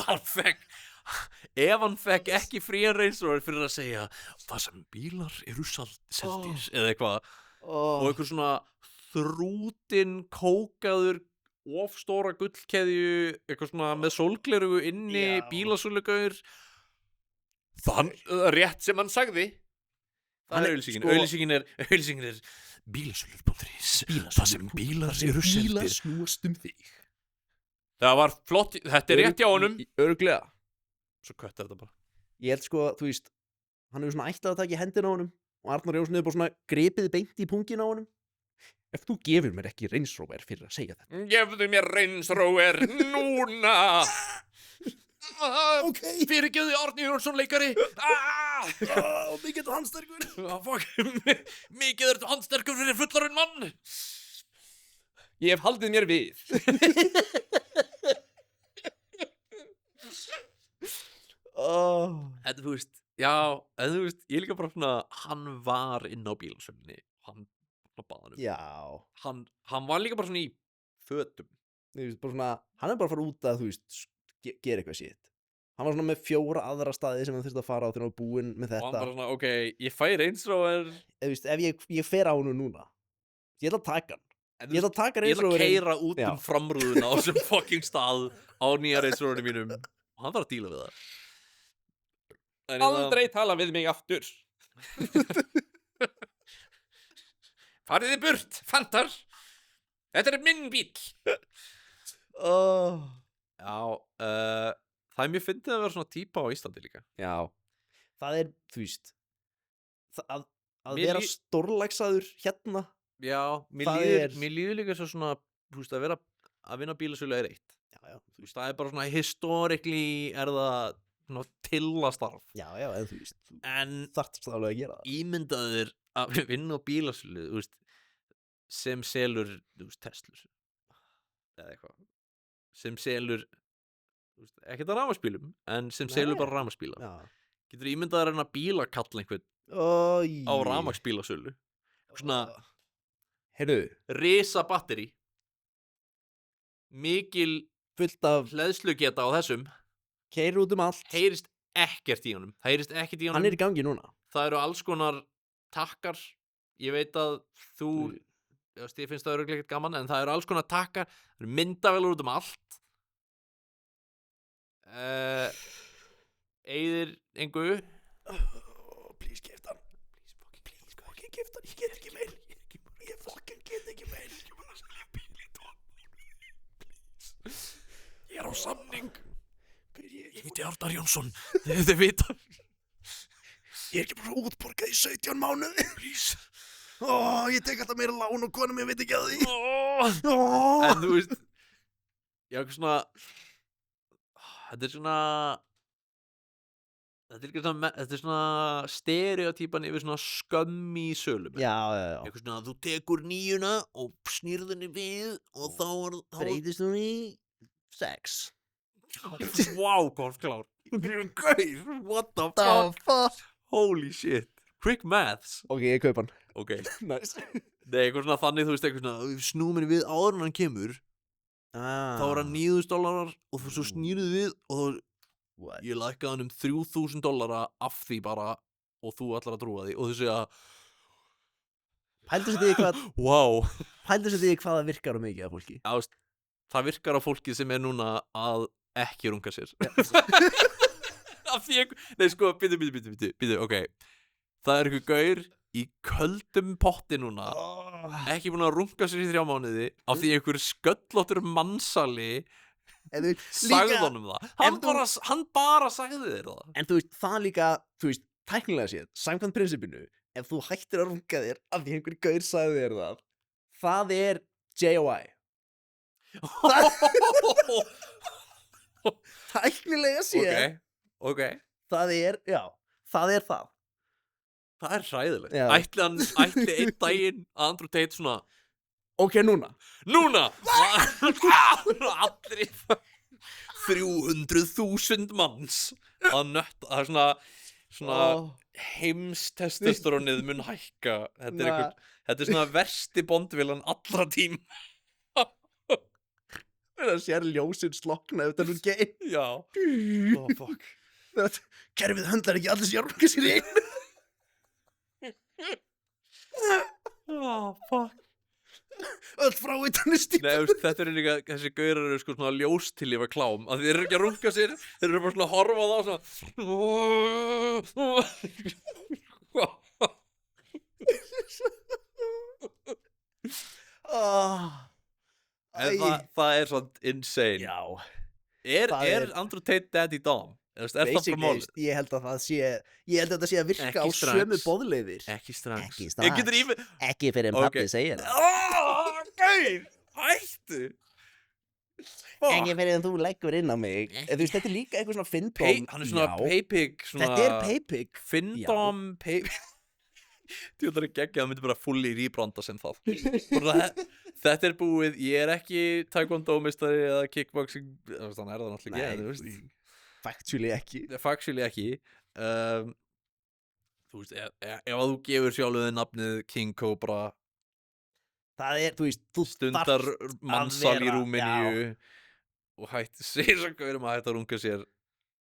hann fekk ekki frían reynsór fyrir að segja það sem bílar eru seldir eða eitthvað og einhver svona þrútin kókaður ofstóra gullkeðju eitthvað svona með sólglerugu inni Já. bílasölugaur þann rétt sem hann sagði. Það er auðlýsingin. Auðlýsingin er bílasölur.is. Það sem bílar eru seldir. snúast þig. Það var flott, þetta rétt hjá honum. Örugglega. Svo köttar þetta bara. Ég held sko, þú veist, hann hefur svona ætlað að taka í hendina á honum og Arnar Jónsson hefur bara svona gripið beint í pungin á honum. Ef þú gefur mér ekki Range Rover fyrir að segja þetta. Gefðu mér Range Rover núna. Okay. Fyrirgefðu Árni Jónsson leikari. Mikið er handsterkur. Mikið er handsterkur fyrir fullarinn mann. Ég hef haldið mér við. En þú veist, já, en þú veist, ég líka bara svona, hann var inn á bílasölunni, hann baði hann Já. Hann var líka bara svona í fötum. Þú veist, bara svona, hann er bara að fara út að, þú veist, gera eitthvað shit. Hann var svona með 4 aðra staði sem hann þurfti að fara á þegar hann var búinn með Og hann þetta. bara svona, ok, ég fæ Range Rover. Þú veist, ef ég fer á hann núna, ég ætla að taka hann. En Ég ætla að taka Ég Range ætla að Roverinn. keyra út Já. framrúðuna á þessum fucking stað á nýja Range Roverinu mínum og hann þarf að díla við það. En Aldrei tala við mig aftur. Farið þið burt, fantar. Þetta er minn bíll. Já, það er mjög fyndið að vera svona típa á Íslandi líka. Já. Það er, þú veist, að Mér vera stórlæksaður hérna. Já, Það mér líður líka svo svona, þú veist, að vinna bílasölu er eitt. Já. Þú veist, það er bara svona historically er það svona tillastarf. Já, en þú veist, þú En þarft alveg að gera það. ímyndaður að vinna á bílasölu, þú veist, sem selur, þú veist, Teslur eða eitthvað sem selur, þú veist, ekkert að rafmagnsbílum en sem selur bara rafmagnsbíla. Já. Getur ímyndaður að reyna að bílakalla einhvern á rafmagnsbílasölu, svona Heyrðu, risa batteri, mikil fullt af hleðslugeta á þessum, keiri út um allt. heyrist ekkert í honum. Það heyrist ekkert í honum. Hann er í gangi núna. Það eru alls konar takkar. Ég veit að þú, ég finnst það örugglega ekkert gaman, en það eru alls konar takkar. Það eru myndavélar út um allt. Eyðir engu. Please gift hann. Please fucking gift hann. Ég get ekki meir. Ég fucking get ekki meir. Ég var að selja bíl í 12 mánuði. Ég er á samning. Ég heiti Arnar Jónsson. Þið vita. Ég er ekki bara útborgað í 17 mánuði. Please. Ég tek alltaf meira lán og kona mér veit ekki að því. En þú veist, ég er svona, þetta er svona, þetta er svona stereotypan yfir svona skömm í sölum. Já. Eitthvað svona, þú tekur 9 og snýrð henni við og þá er Breytist hún í 6. Wow, golfklár. Gauð, what the fuck? Holy shit. Quick maths. Ok, ég kaup hann. Ok. Nice. Nei, eitthvað svona þannig, þú veist, eitthvað svona, snúum henni við áður en hann kemur, þá er hann $9,000 og svo snýrðu við og þá ég lækkaði hann $3,000 af því bara og þú ætlar að trúa því og þú segja Pældu sér því hvað wow. Pældu sér því hvað það virkar á mikið af fólki. Já, veist, það virkar á fólki sem er núna að ekki runga sér. Af því nei, sko, býtu, ok. Það er eitthvað gaur í köldum potti núna, ekki búin að runga sér í 3 mánuði af því einhver sköllóttur mannsali sagði honum það. Hann bara sagði þér það. En þú veist, það líka, þú veist, tæknilega séð, samkvæmt prinsipinu, ef þú hættir að runga þér af því einhver gaur sagði þér það er JOI. Tæknilega séð. Ok. Það er það. Það er hræðilegt. Já. Ætli einn daginn að Andrew Tate svona Ok, núna. Allir 300.000 manns að nötta. Það er svona heimstestosterónið mun hækka. Þetta er svona versti bondvillan allra tím. Það sér ljósin slokna ef það er gein. Já. Fuck. Kerfið höndlar ekki allir sér runga sér í einu. Fuck. Öll fráveitan er stíp. Nei, þetta er líka, þessi gaurar eru sko svona ljóstilífa klám, að þeir eru ekki að runga sér, þeir eru bara svona að horfa á það svona. það er svona insane. Já, Er það er- Andrew Tate Daddy Dom? Er það bara basically, málið? ég held að þetta sé að virka Ekki á strax. sömu boðleiðir. Ekki strax. Ekki Ég strax. getur ímynd... Ekki fyrir Ok. pabbi segir það. Gauð! Hættu! Ekki fyrir en þú leggur inn á mig. Þú veist, þetta er líka eitthvað svona Findom. Hann er svona paypig, svona... Þetta er paypig. Findom, paypig... Þú ætlar að gegja, það myndi bara fulli rýbranda sem það. Bara, þetta er búið, ég er ekki taekwondo-mistari eða kickboxing, þannig er það náttúrulega Nei, ekki, þú veist. Factually ekki. Factually ekki. Þú veist, ef að þú gefur sjálfur þið nafnið King Cobra, Það er, þú veist, þú stundar þarft mannsal í vera- Rúmeníu og segir svo gaurum að hætta að runga sér,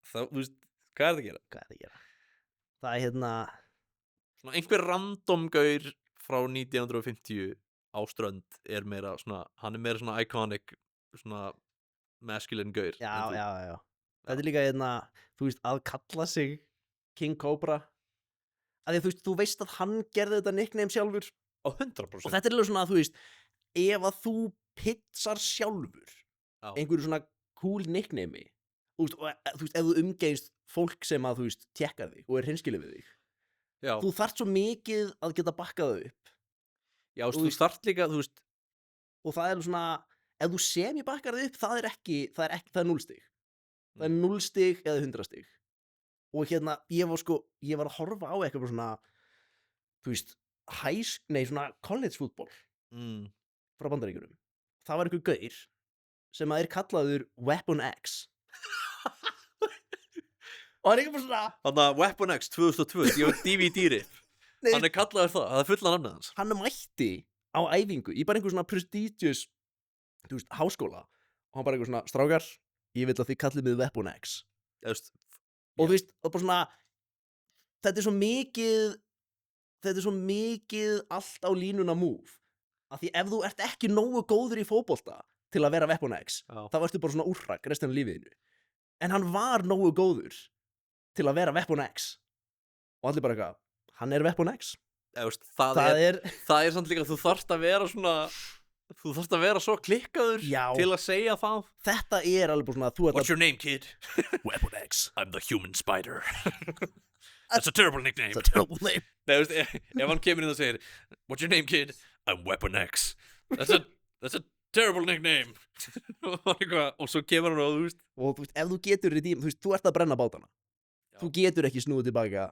þá, þú veist, hvað er það að gera? Hvað er það að gera? Það er hérna, Svona einhver random gaur frá 1950 á strönd er meira svona, hann er meira svona iconic, svona masculine gaur. já, en þú. já. Þetta er líka hérna, þú veist, að kalla sig King Cobra. Að því að þú veist að hann gerði þetta nickname sjálfur. Á 100%. Og þetta er alveg svona, þú veist, ef að þú pitsar sjálfur Já. einhverju svona cool nickname, þú veist, ef þú umgengst fólk sem að, þú veist, tjekkar þig og er hreinskilið við þig, Já, þú þarft svo mikið að geta bakkað það upp. já, þú þarft líka, þú veist, Og það er alveg svona, ef þú semi bakkar það upp, það er 0 stig. Það er 0 stig eða 100 stig. Og hérna, ég var að horfa á eitthvað bara svona, þú veist, svona college fútbol frá Bandaríkjunum. Það var einhver gaur sem að er kallaður Weapon X. Og hann er ekki bara svona, þannig að Weapon X 2002, ég var DVD-rip, Nei. hann er kallaður það er fulla nafnið hans. hann mætti á æfingu í bara einhver svona prestigious, þú veist, háskóla. Og hann bara einhver svona, strákar, ég vil að þið kallið mig Weapon X. Þú veist, Og þú veist, og bara svona, þetta er svo mikið allt á línuna move. Af því ef þú ert ekki nógu góður í fótbolta til að vera Weapon X, Já. þá ertu bara svona úrrak restina af lífiðinu. En hann var nógu góður til að vera Weapon X. Og allir bara eitthvað, hann er Weapon X. þú veist, það er samt líka, þú þarft að vera svona, þú þarft að vera svo klikkaður Já. til að segja það. Þetta er alveg bara svona, þú ert What's your name, kid? Weapon X. I'm the human spider. That's a terrible nickname. That's a terrible name. Nei, þú veist, ef hann kemur inn og segir What's your name, kid? I'm Weapon X. That's a terrible nickname. Og svo kemur hann og þú veist. Og þú veist, ef þú getur þú veist, þú ert að brenna bátana. Já. Þú getur ekki snúið tilbaka,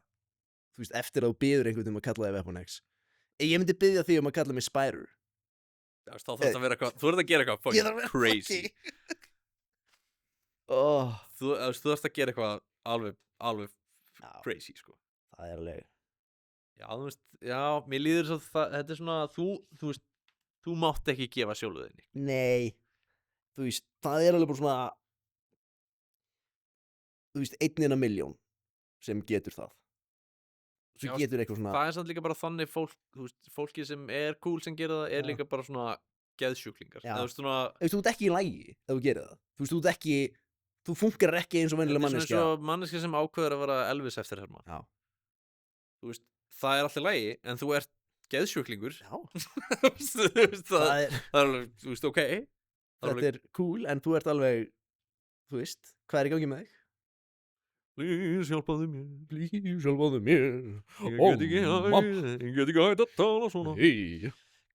þú veist, eftir að þú biður einhvern um að kalla þig Weapon X. Ég myndi biðja þig um að kalla mig Spider. Þá þarf það að vera eitthvað, þú ert að gera eitthvað Ég þarf að fucking vera crazy. Oh, Þú þarfst að gera eitthvað alveg já, crazy, sko. það er alveg. Já, þú veist, já, mér líður svo þetta er svona, þú veist, þú mátt ekki gefa sjálfuðinni. Nei, þú veist, það er alveg bara svona, þú veist, 1 in a million sem getur það. Sem Já, getur eitthvað svona, Það er samt líka bara þannig fólk, þú veist, fólki sem er cool sem gera það er Já. líka bara svona geðsjúklingar. Já. Eða, þú veist, svona, þú veist, þú ert ekki í lagi ef þú gerir það. Þú veist, þú ert ekki, þú funkar ekki eins og venjuleg þetta er manneskja. svona eins og manneskja sem ákveður að vera Elvis eftir herma. Já. Þú veist, það er alltaf lagi, en þú ert geðsjúklingur. Já, Þú veist, það það er, er alveg, þú veist, ok. Það er þetta er cool, en þú ert alveg, þú veist, hvað er í gangi með þig? Please hjálpaðu mér. Please, sjálfáðu mér. Ég get ekki hægt að tala svona. Hei.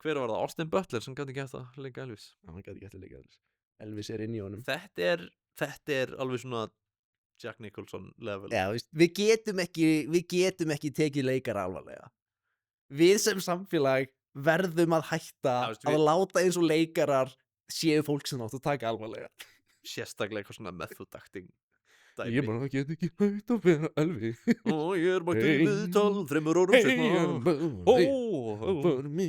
Hver var það? Austin Butler sem gæti ekki hægt að leika Elvis. Hann gæti ekki eftir leika Elvis. Elvis er inn í honum. Þetta er alveg svona Jack Nicholson level. Já, veist, við getum ekki tekið leikara alvarlega. Við sem samfélag verðum að hætta Já, veist, að láta eins og leikarar séu fólk sem áttu að taka alvarlega. Sérstaklega eitthvað svona method acting dæmi. Ég bara get ekki hægt að vera Elvis. Og ég er mættur í viðtal 3 árum setna. For me.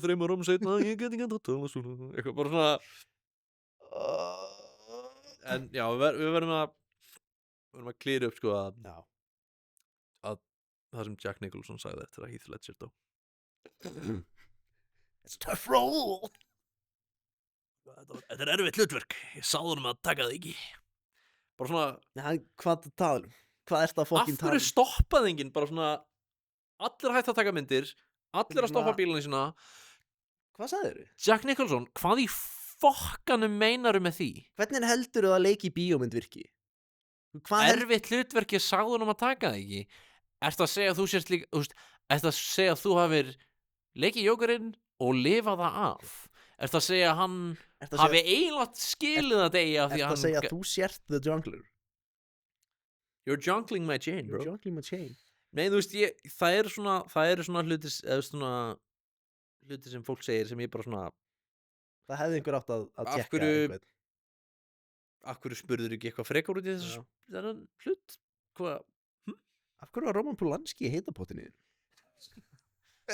3 árum setna, ég get ekki hægt að tala svona. Eitthvað bara svona. En já, við verðum að klíra upp sko að Já. það sem Jack Nicholson sagði eftir að Heath Ledger dó. It's a tough role. Þetta er erfitt hlutverk. Ég sáði honum að taka það ekki. Bara svona, Hvað það tala um? Hvað ert það af fokkin tala hverju um? stoppaði enginn bara svona, allir hægt að taka myndir, allir að stoppa Svona- bílunni sína. Hvað sagðir þau? Jack Nicholson, hvað í fokkanum meinaru með því? Hvernig heldur þú að leik í bíómynd virki? Hvað Erfitt hlutverki sagði hún að taka það ekki? Ertu að segja að þú sért líka, þú veist, ertu að segja að þú hafir leikið Jókerinn og lifað það af? Ertu að segja að hann hafi eiginlega skilið það degi af því Ertu að segja að þú sért the jungler? You're jungling my chain, bro. You're jungling my chain. Nei, þú veist, það eru svona hluti, eða svona hluti sem fólk segir sem ég bara svona, Það hefði einhver átt að Af tjekka hverju- einhvern. af hverju spurður ekki eitthvað frekar út í þessu þennan hlut? Hvað? Af hverju var Roman Polanski í heitapottinni?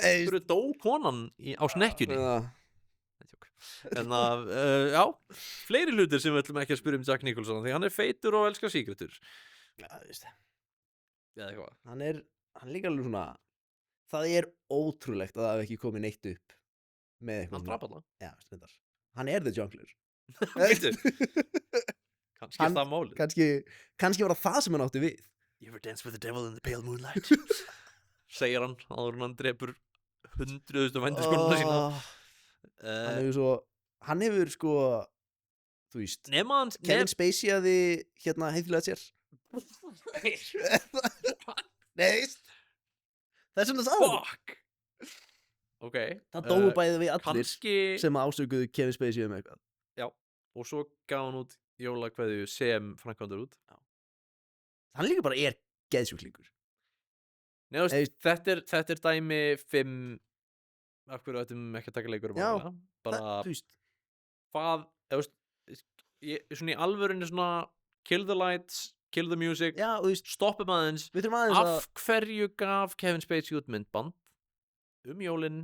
Af hverju dó konan á snekkjunni? En að, já, fleiri hlutir sem við ætlum ekki að spyrja um Jack Nicholson því hann er feitur og elskar síkretur. Já, þú veist. Eða eitthvað. Hann er líka alveg svona, það er ótrúlegt að það hef ekki komið neitt upp með eitthvað Hann drap alla. Já, stundar. Hann er the jungler. Veitu? Kannski er það málið. Kannski var það sem hann átti við. You ever dance with the devil in the pale moonlight? Segir hann áður en hann drepur 100.000 vændiskonuna sína. Hann hefur sko, þú veist, Nema hans Kevin Spacey að þið heiðlega sér. Nei, það er svona sá. Fuck. Ok. Það dóu bæði við allir Kannski sem ásökuðu Kevin Spacey um eitthvað. og svo gaf hann út jólakveðju sem framkvæmdur út. Hann líka bara er geðsjúklingur. Nei, þú veist, þetta er dæmi 5 af hverju ættum ekki að taka leikur um Já, bara Þú veist, hvað, þú veist, svona í alvörinu svona kill the lights, kill the music, já, þú veist, stoppum aðeins. við þurfum aðeins að Af hverju gaf Kevin Spacey út myndband jólin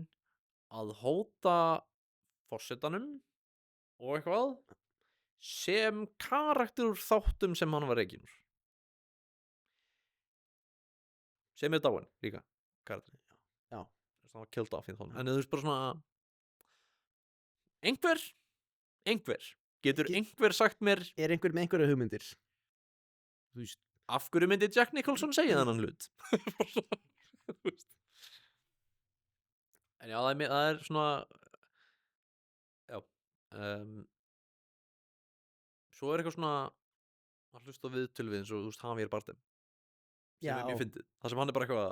að hóta forsetanum og eitthvað sem karakter úr þáttum sem hann var reikinn úr? Sem er dáin líka, karakterin. Já. Það var killed off í þónum. En þú veist bara svona einhver getur einhver sagt mér er einhver með einhverja hugmyndir. Þú veist, af hverju myndi Jack Nicholson segja þennan hlut? Þú veist. En já, það er svona já svo er eitthvað svona að hlusta á viðtöl við eins og þú veist Javier Bardem sem Já. er mjög fyndið, það sem hann er bara eitthvað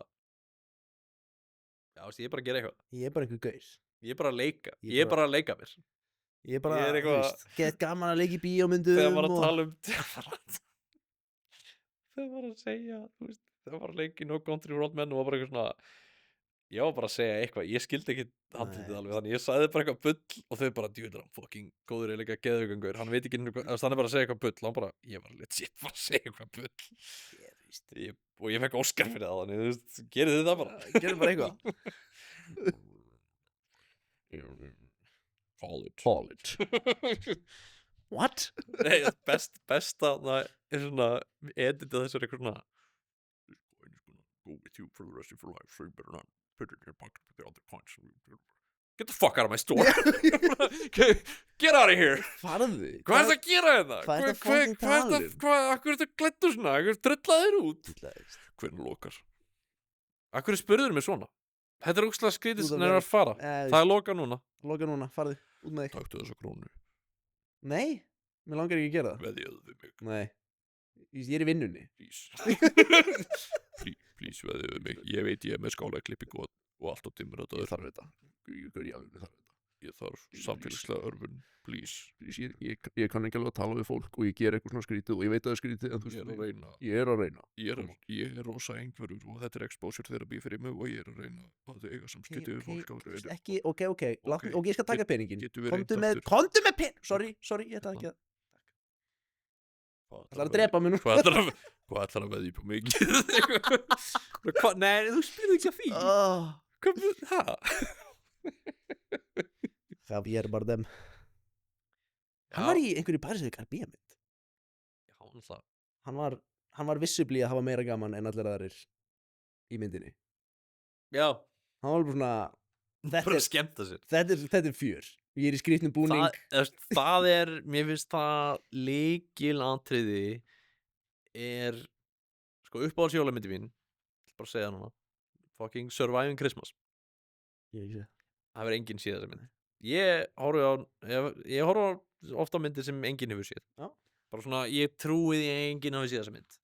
já, veist, ég er bara að gera eitthvað ég er bara einhver gaur. ég er bara að leika, Ég ég er bara að leika mér Ég er bara, Ég er þú eitthvað- veist, get gaman að leika í bíómyndum þegar maður að og- tala um þegar maður að segja þú veist, þegar maður að leika í No Country for Old Men og var bara eitthvað svona ég var bara að segja eitthvað, ég skildi ekki handritið Nei. alveg, þannig ég sagði bara eitthvað bull og þau bara, djúður hann fucking góður eða eitthvað geðugangur, hann veit ekki hann er bara að segja eitthvað bull, og hann bara, ég var legit bara að segja eitthvað bull og ég fekk Óskar fyrir það, þannig, þú veist, gerið þið það bara Gerðu bara eitthvað. College What? Nei, besta það er svona editið þessar eitthvað svona go with you for the rest of your life so you better not put it in your pocket with the other coins get the fuck out of my store get out of here Farðu. hvað er það að gera þetta? hvað ertu að fucking tala um? Akkur er þetta glættu svona? Akkur dröllaðir út? Hvernig lokar? Akkur spurður mig svona? Þetta er ógstlega skrítið Út af sem er að fara Eh, Það er loka núna Loka núna, farðu, út með þig. Taktu þessa krónu Nei, mér langar ekki að gera það. Veðjaðu við mig Nei, ég er í vinnunni. Please veðjaðu við mig Ég veit ég er með skála klippingu og allt á dimmur Ég þarf þetta. Ég þarf samfélagslega örfun Please Ég kann ekki alveg að tala við fólk og ég ger eitthvað svona skrítið og ég veit að það er skrítið en þú Ég er að reyna ég er að reyna. Ég er rosa einhverjur og þetta er exposure therapy fyrir mig og ég er að reyna að eiga samskipti við fólk Þú veist ekki, ok, ok, ég skal taka peningin. Getum við reynt Komdu með pen, sorry, ég ætla ekki að, það er að drepa mig nú. Hvað ætlar að veðja upp á mikið? Nei, þú spyrir ekki að því Hæ? Javier Bardem. Hann var í einhverju Pirates of the Caribbean mynd. Já, náttúrulega Hann var vissubli að hafa meira gaman en allir aðrir í myndinni. Já, Hann var bara svona, bara að skemmta sér þetta er fjör. Ég er í skrýtnum búning. Það er, mér finnst það lykilatriði er sko uppáhalds jólamyndi mín bara að segja það núna fucking Surviving Christmas Ég sé. það verður enginn síðan sem mynd ég horfi á ofta á myndir sem enginn hefur séð. Já. Bara svona, ég trúi því að enginn hafi séð þessa mynd.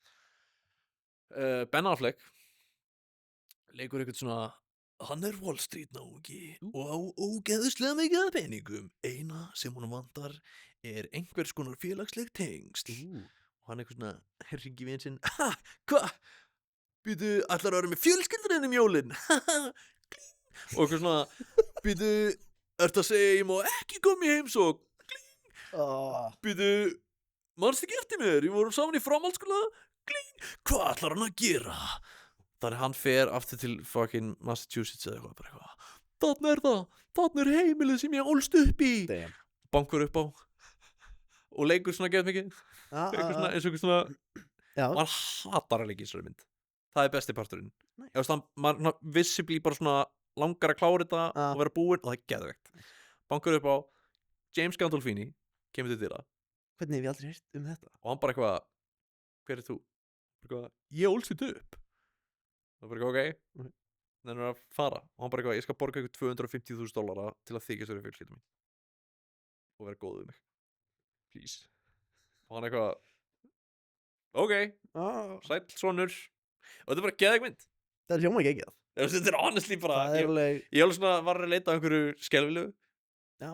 Ben Affleck leikur eitthvað svona, hann er Wall Street náungi og á ógeðslega mikið af peningum. Eina sem hún vantar er einhvers konar félagsleg tengsl. Og hann eitthvað svona, hringi vin sinn, ha, hva? Býtu, ætlar að vera með fjölskyldurinn jólin? Og eitthvað svona, býtu, ertu að segja ég má ekki koma í heimsókn? Býtu, manstu ekki eftir mér? Við vorum saman í framhaldsskóla? Hvað ætlar hann að gera? Þannig hann fer aftur til fucking Massachusetts eða eitthvað, bara eitthvað. Þarna er það, þarna er heimilið sem ég ólst upp í. Damn. Bankur upp á og leikur svona geð mikið. Eitthvað svona, eins og eitthvað svona, Já. og hann hatar að leika í þessari mynd. Það er besti parturinn. Ég veist, maður visibly bara svona langar að klára þetta og vera búinn og það er geðveikt. Bankur upp á, James Gandolfini kemur til dyra Hvernig hef ég aldrei heyrt um þetta? og hann bara eitthvað, hver er þú? Eitthvað, ég ólst þetta upp. Það bara eitthvað, ok, þannig að fara. Og hann bara eitthvað, ég skal borga eitthvað $250,000 til að þykjast vera fjölskylda mín og vera góð við mig. Please. Og hann eitthvað, ok, sæll sonur. Og þetta er bara geðveik mynd. Það er hljóma ekki ekki það. Þetta er honestly bara, Það er alveg, ég alveg svona var að leita að einhverju skelfilegu, já.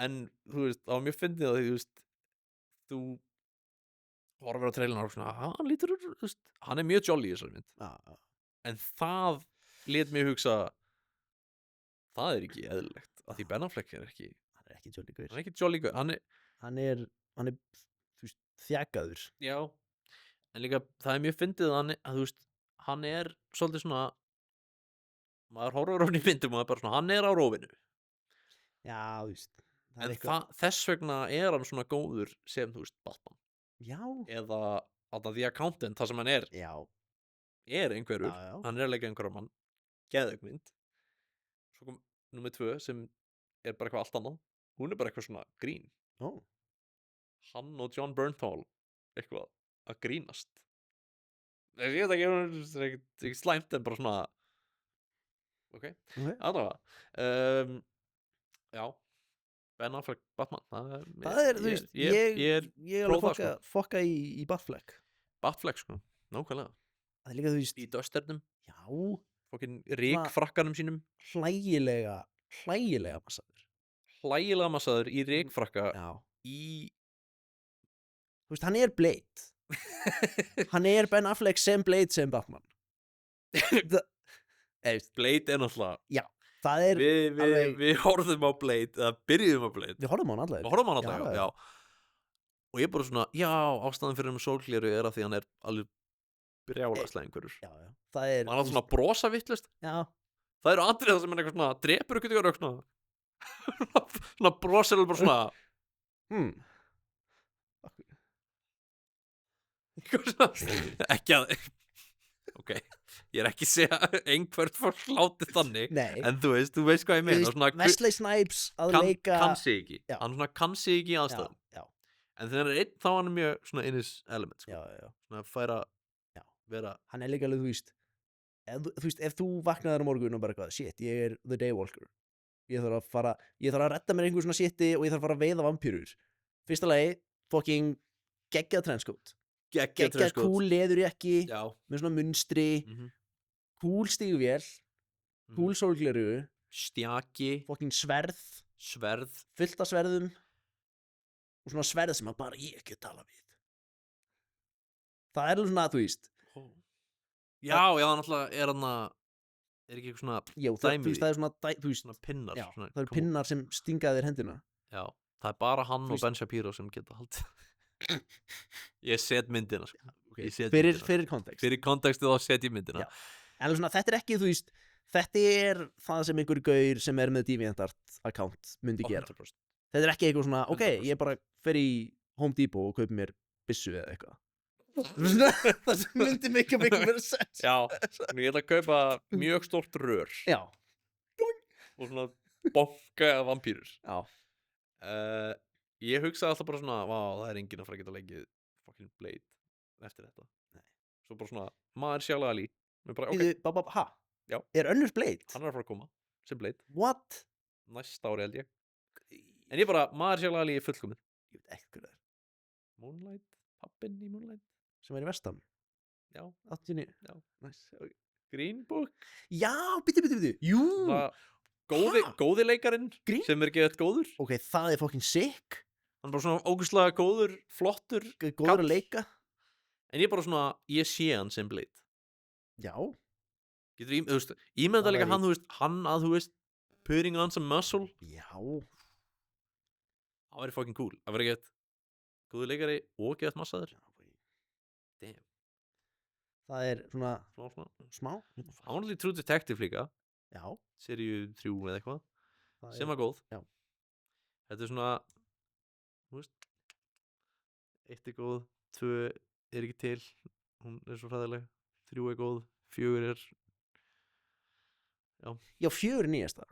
en þú veist, það var mjög fyndið að því, þú veist, þú horfir á trailinu og svona, hann lítur, þú veist, hann er mjög jolly í þessari mynd. Já. En það lét mig hugsa, það er ekki eðlilegt, að því Ben Affleck er ekki, Hann er ekki jolly gaur. hann er ekki jolly gaur, Hann er, þú veist, þjakaður. já, en líka það er mjög fyndið að þú veist, hann er svolítið svona, maður horfir á hann í myndum og það er bara svona, hann er á rófinu. Já, þú veist. Það er En eitthvað. þess vegna er hann svona góður sem, þú veist, Batman. Já. Eða The Accountant, það sem hann er Já. einhverjur. Já. Hann er að leika einhverjum mann. Geðveik mynd. Svo kom númer 2 sem er bara eitthvað allt annað. Hún er bara eitthvað svona grín. Ó. Hann og John Bernthal eitthvað að grínast. Ég veit ekki, það er ekki slæmt en bara svona ok, allavega. Já, Ben Affleck Batman, Það er, þú veist, ég er alveg prófa það, fokka í Batfleck. Batfleck, sko, nákvæmlega. Það er líka, þú veist, Í dösternum, já, fokkin ríkfrakkanum sínum, hlægilega massaður. hlægilega massaður í ríkfrakka Já. í Þú veist, hann er Blade. Hann er Ben Affleck sem Blade sem Batman. Blade er náttúrulega Það er alveg, við horfðum á Blade, eða byrjuðum á Blade. við horfum á hann allavega. Við horfum á hann alltaf, Já, já. Og ég bara svona, já, ástæðan fyrir hann sólgleru er að því hann er alveg brjálaslega einhverjur. Já. Það er, Og hann er svona brosa vittlust. já, Það eru atriði það sem er eitthvað svona, drepur ykkur eitthvað svona, svona brosir alveg bara svona, eitthvað svona, ekki að, ok, ég er ekki að segja einhvert fólk látið þannig, nei. en þú veist hvað ég meina, svona, Wesley Snipes að leika. kann sig ekki, Já. hann svona kann sig ekki í aðstæðum, Já. en þegar hann er einn þá er hann mjög svona in his element, sko, Já. svona að færa, Já. vera, Hann er líka alveg, þú veist, ef þú vaknaðir á morgun og bara eitthvað, shit, ég er the Daywalker. Ég þarf að redda mér einhver svona shiti og ég þarf að fara að veiða vampýrur. Fyrsta lagi, fucking geggjað trenskót. Geggjað cool leðurjakki já, með svona munstri, cool stígvél, cool sólgleru, stjaki, fucking sverð, fullt af sverðum og svona sverð sem að bara ég get tala við. Það er alveg svona, þú veist. já, náttúrulega er hann að, er ekki eitthvað svona Já, dæmi, þú veist, það er svona, þú veist, svona pinnar, já, svona, það eru come on. pinnar sem stinga þér hendina. Já, það er bara hann Þú og Ben Shapiro sem geta haldið. Ég set myndina, sko. Ég set myndina. Fyrir kontekst. Fyrir kontekstið þá set ég myndina. Já. En alveg svona, þetta er ekki, þú veist, þetta er það sem einhver gaur sem er með DeviantArt account myndi gera. 100%. Þetta er ekki eitthvað svona, ok, 100%. ég bara fer í Home Depot og kaupi mér byssu eða eitthvað. Það sem myndi mikið meira sens. Já, ég ætla að kaupa mjög stórt rör Já. og svona bonka eða vampýrur. Já. Ég hugsaði alltaf bara svona, vá, það er enginn að fara að geta leikið fucking Blade eftir þetta. Nei. Svo bara svona, maður sjálf Ali. Bara, ok, Ha? Já. Er önnur Blade? hann er að fara að koma sem Blade. What? Næsta ári held ég. En ég bara, Mahershala Ali er fullkomið. Ég veit ekkert hver það er. Moonlight, pappinn í Moonlight. Sem er í vestam. Já. 89. Já. Nice. Okay. Green Book. Já, byttu. Jú. Góði leikarinn Green? sem er geðið góður. Ok, það er fucking sick. Hann er bara svona ógeðslega góður, flottur. Góður að leika. En ég er bara svona, ég sé hann sem Blade. Já. Getur þú veist, ímynda Það líka væri- hann, þú veist, hann að, þú veist, putting on some muscle. Já. Það væri fucking cool. Það væri gett góður leikari og gett massaður. Damn. Það er svona Smá. smá. Ánaldi True Detective líka. Já. Seríu 3 eða eitthvað. Það Sem var góð. Já. Þetta er svona, þú veist, 1 er góð, 2 er ekki til. Hún er svo hræðileg. 3 er góð, 4 er... Já, 4 er nýjasta.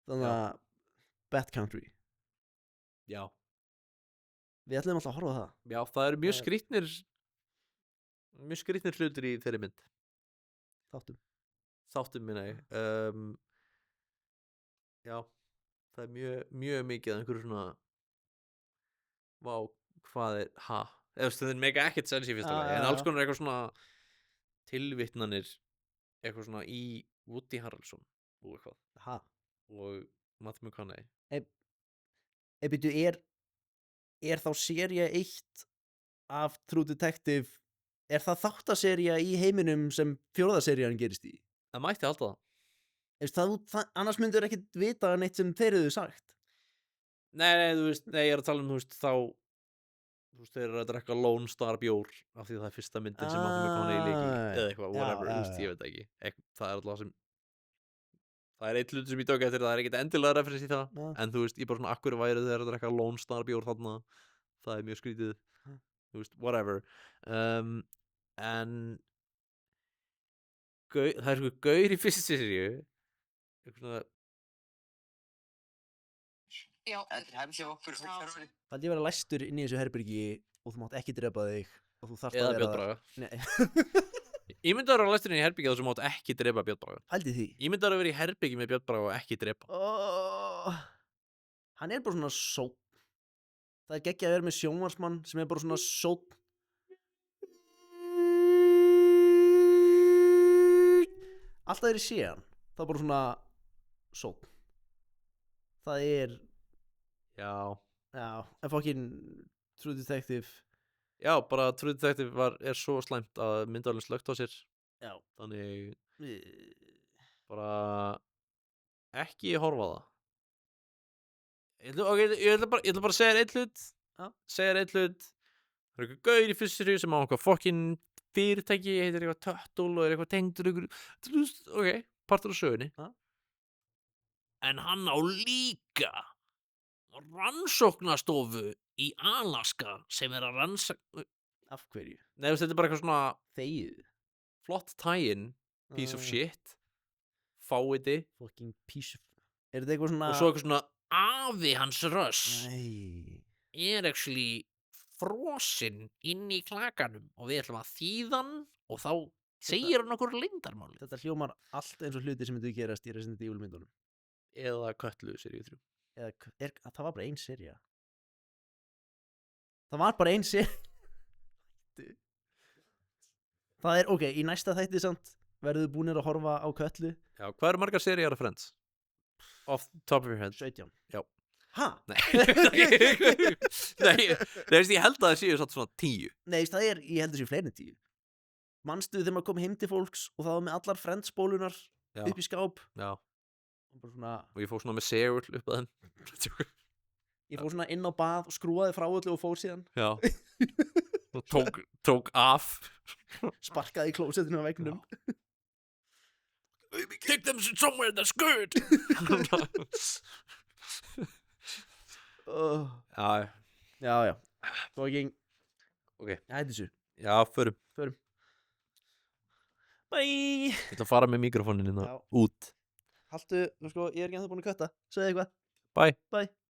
Þannig að Bad Country. Já. Við ætlum alltaf að horfa á það. Já, það eru mjög Það er- skrýtnir hlutir í þeirri mynd. Þáttum minna ég. Já, það er mjög mikið af einhverju svona vá, hvað er, eða það er mega ekkert sens í fyrsta lagi, en alls konar eitthvað svona tilvitnanir eitthvað svona í Woody Harrelson og eitthvað og Matthew McConaughey. Byrju, er þá sería 1 af True Detective, er það þáttasería í heiminum sem 4. serían gerist í? Það mætti halda það. Annars myndur ekkit vita neitt sem þeir hefðu sagt. Nei, þú veist, ég er að tala um, þú veist, þá þú veist, þeir eru að drekka Lone Star bjór af því það er fyrsta myndin sem Matthew McConaughey leik í eða eitthvað, whatever, þú veist, ég veit ekki. Það er alltaf sem það er eitt hluti sem ég tók eftir, það er ekkert endilega referens í það, en þú veist, ég bara svona, akkur væri þeir að drekka Lone Star bjór þarna, það er mjög skrítið, þú veist, whatever. En það er sko gaur í fyrstu seríu, eitthvað svona Það er vera læstur inn í þessu herbyrgi og þú mátt ekki drepa þig og þú þarft eða að Björn Braga. Ég myndi að vera á læsturinn í herbyggi þar sem mátt ekki drepa Björn Braga. Hældi því. Ég myndi að vera í herbyggi með Björn Braga og ekki drepa. Hann er bara svona sót. Það er geggjað að vera með sjónvarsmann sem er bara svona sót. Alltaf þegar ég sé hann, það er bara svona sót. Það er, Já, en fucking True Detective. já, bara True Detective er svo slæmt að myndalinn slögt á sér. Já. Þannig bara ekki horfa á það. Ég ætla bara að segja þér einn hlut. Segja þér einn hlut. Það er eitthvað gaur í fyrstu seríu sem á eitthvað fucking fyrirtæki, heitir eitthvað Tuttle og er eitthvað tengdur ok, partur á sögunni. En hann á líka rannsóknastofu í Alaska sem er að rannsaka. Af hverju? Nei, þetta er bara eitthvað svona Þegið. flott tie-in, piece of shit, fáiði Fucking piece of... Er þetta eitthvað svona... og svo eitthvað svona afi hans Russ Nei. er actually frosinn inn í klakanum og við ætlum að þýða hann og þá segir hann okkur leyndarmáli. Þetta hljómar allt eins og hluti sem myndu gerast í Resident Evil myndunum. Eða Kötlu seríu 3. Það var bara ein sería. Það var bara ein sería. Það er, ok, í næsta þætti samt verður þið búinir að horfa á Kötlu. Já, hvað eru margar seríur af Friends? Off top of your head. 17. Já. Ha? Nei. Nei, ég held að það séu svona 10. Nei, það er, ég held að séu fleiri en 10. Manstu þegar maður kom heim til fólks og það var með allar Friends-bólurnar upp í skáp? Já. Svona, og ég fór svona með Seoul upp að henn. Ég fór svona inn á bað og skrúaði frá öllu og fór síðan. Já. Og tók af. Sparkaði í klósettinu á veggnum. Take them somewhere that's good. Já. Fucking. Ok. Hætti þessu. Já, förum. Bye. Ég ætla að fara með mikrofónin út. Haltu, sko, ég er ekki ennþá búin að kötta. Segðu eitthvað. Bye. Bye.